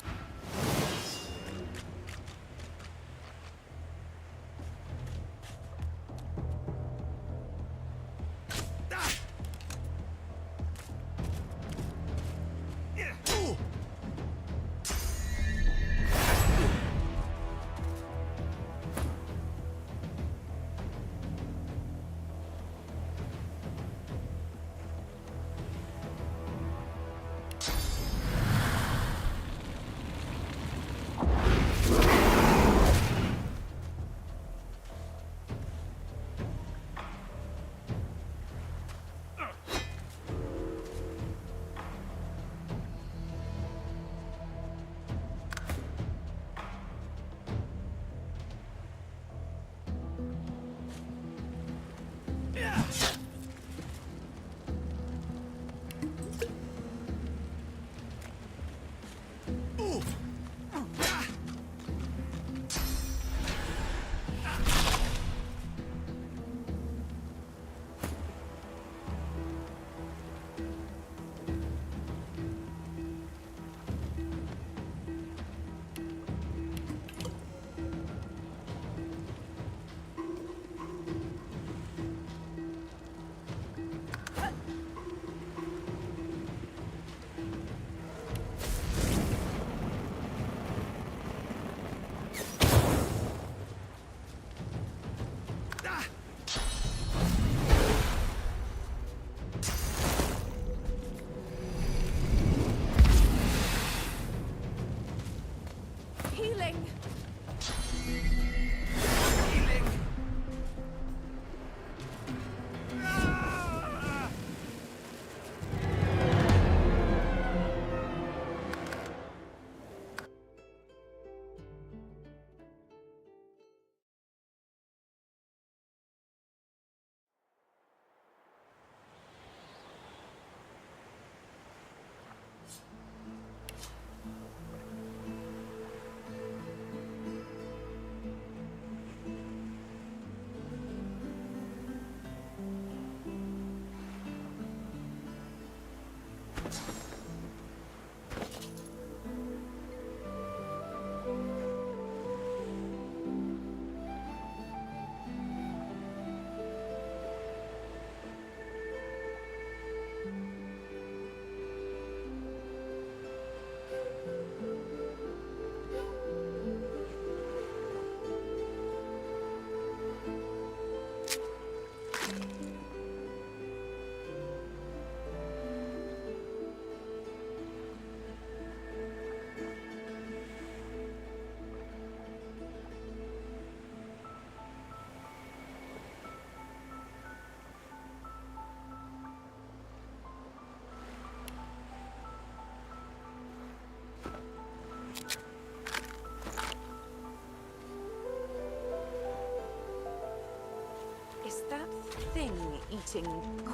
eating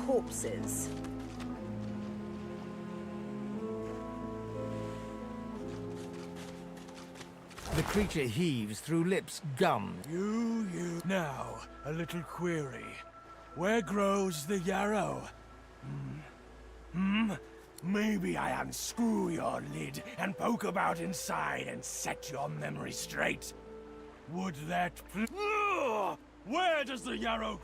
corpses. The creature heaves through lips gummed. You. Now, a little query. Where grows the yarrow? Maybe I unscrew your lid and poke about inside and set your memory straight. Would that Ugh! Where does the yarrow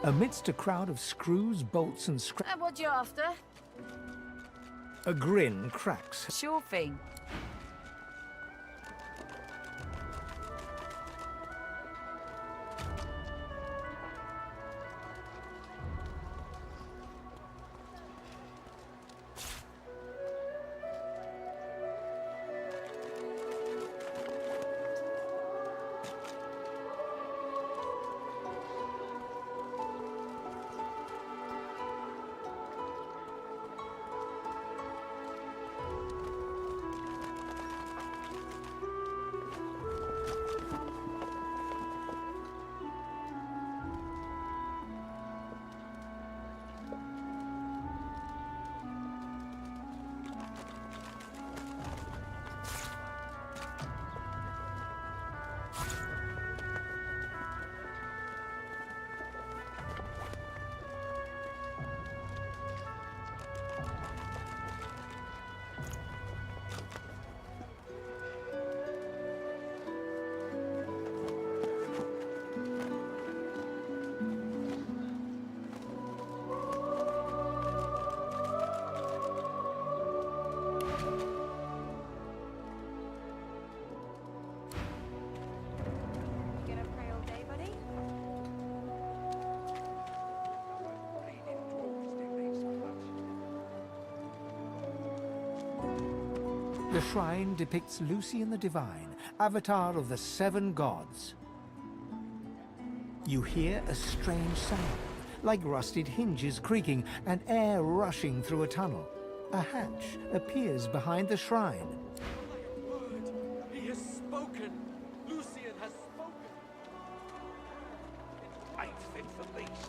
Amidst a crowd of screws, bolts, and What you after? a grin cracks. Sure thing. The shrine depicts Lucian the Divine, avatar of the 7 gods. You hear a strange sound, like rusted hinges creaking and air rushing through a tunnel. A hatch appears behind the shrine. He has spoken! Lucian has spoken! Ain't fit for beasts.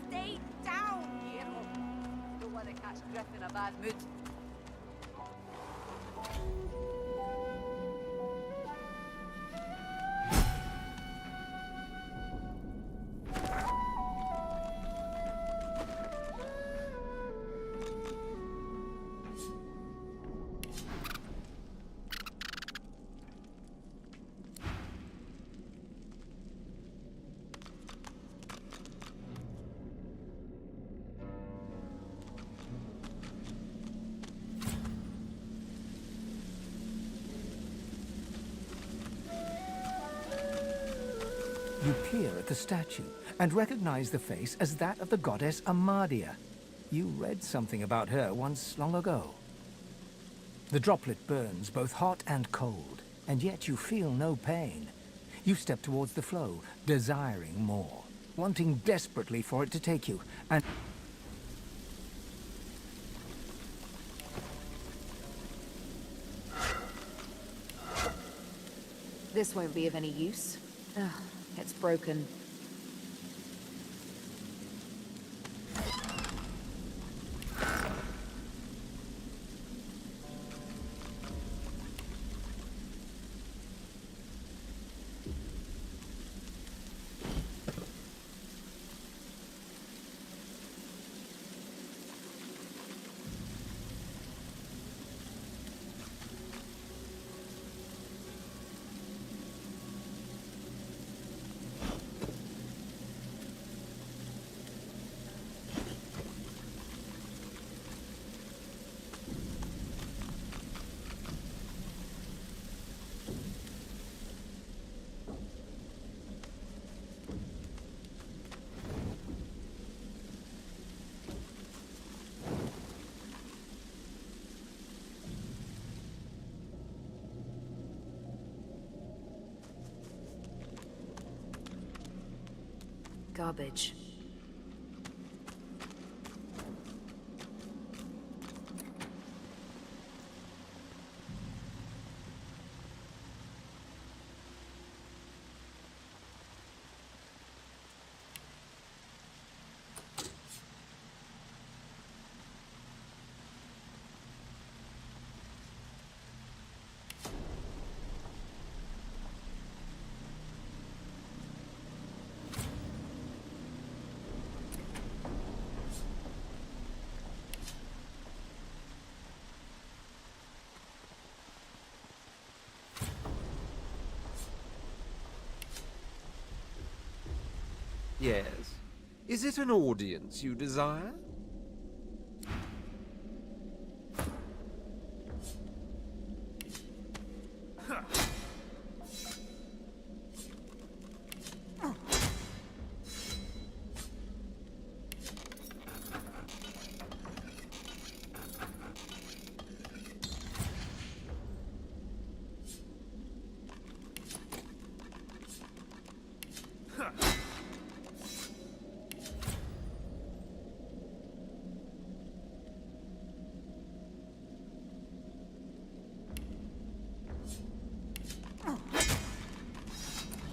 Stay down, you! Don't want to catch Griff in a bad mood. You peer at the statue and recognize the face as that of the goddess Amadia. You read something about her once long ago. The droplet burns both hot and cold, and yet you feel no pain. You step towards the flow, desiring more, wanting desperately for it to take you, and... This won't be of any use. Ugh, it's broken. Garbage. Yes. Is it an audience you desire?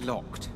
Locked.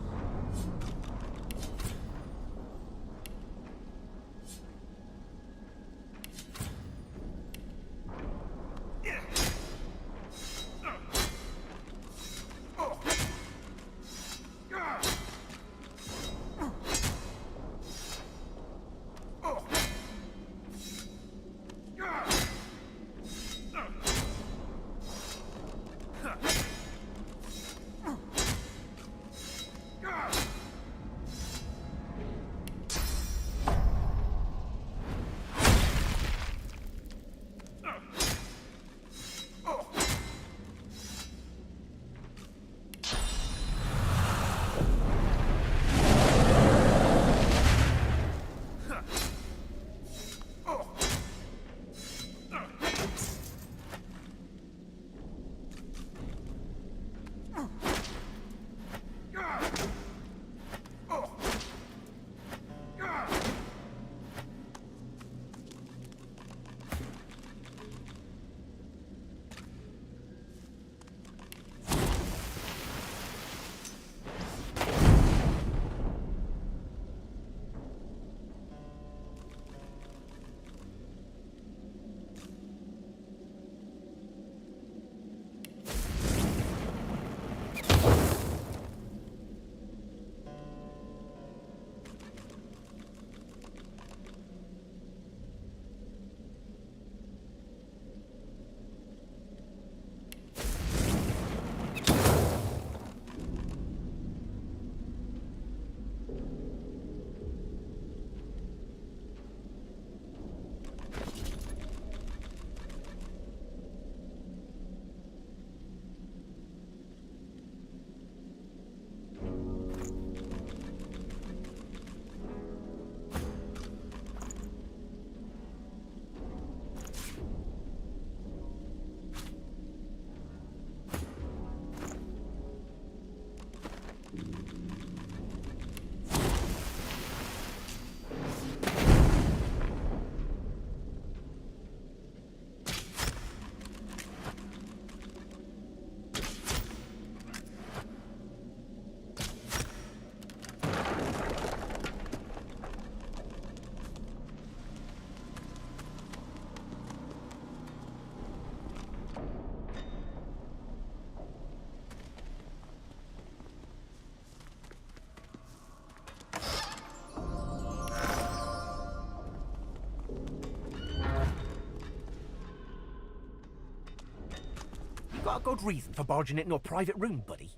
good reason for barging into a private room, buddy?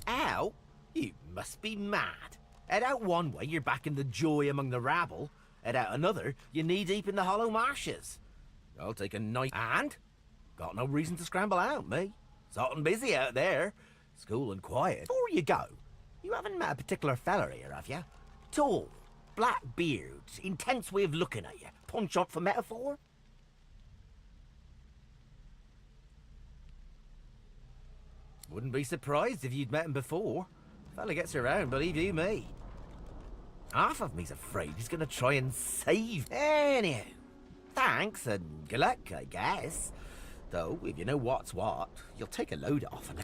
Ow? You must be mad. Head out one way, you're back in the joy among the rabble. Head out another, you're knee-deep in the hollow marshes. I'll take a night and... Got no reason to scramble out, me. It's hot and busy out there. It's cool and quiet. Before you go, you haven't met a particular fella here, have you? Tall, black beard, intense way of looking at you. Punch up for metaphor? Wouldn't be surprised if you'd met him before. Fella gets around, believe you me. Half of me's afraid he's gonna try and save. Anyhow, thanks and good luck, I guess. Though, if you know what's what, you'll take a load off and...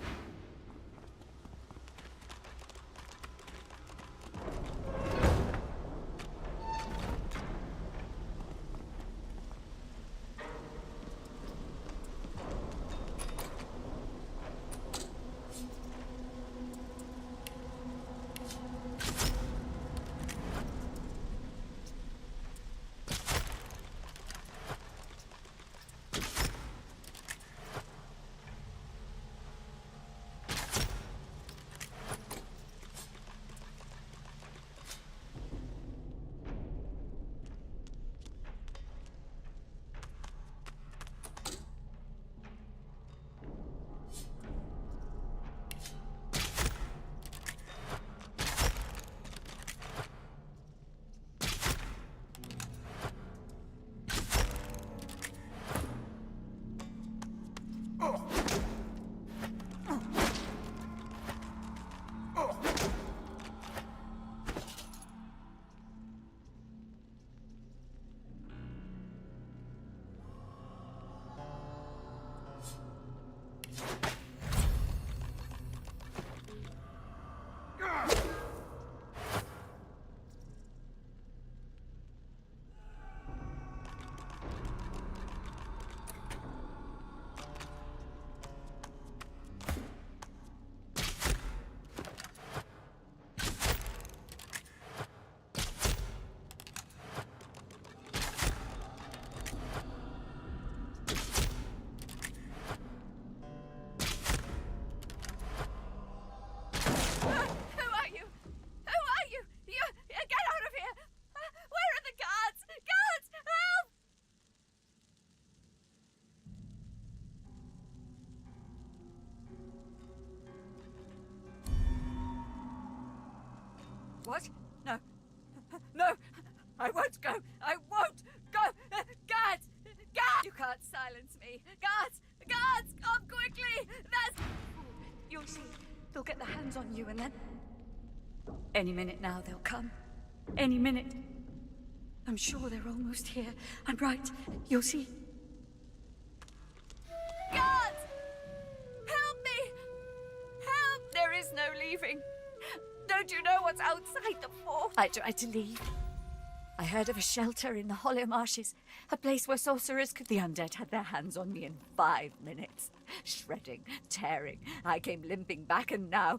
What? No. No! I won't go! I won't go! Guards! Guards! You can't silence me! Guards! Guards! Come quickly! That's... You'll see. They'll get their hands on you and then... Any minute now they'll come. Any minute. I'm sure they're almost here. I'm right. You'll see. Guards! Help me! Help! There is no leaving. Don't you know what's outside the fort? I tried to leave. I heard of a shelter in the hollow marshes, a place where sorcerers could... The undead had their hands on me in 5 minutes. Shredding, tearing. I came limping back and now...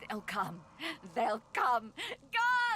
They'll come. They'll come. God!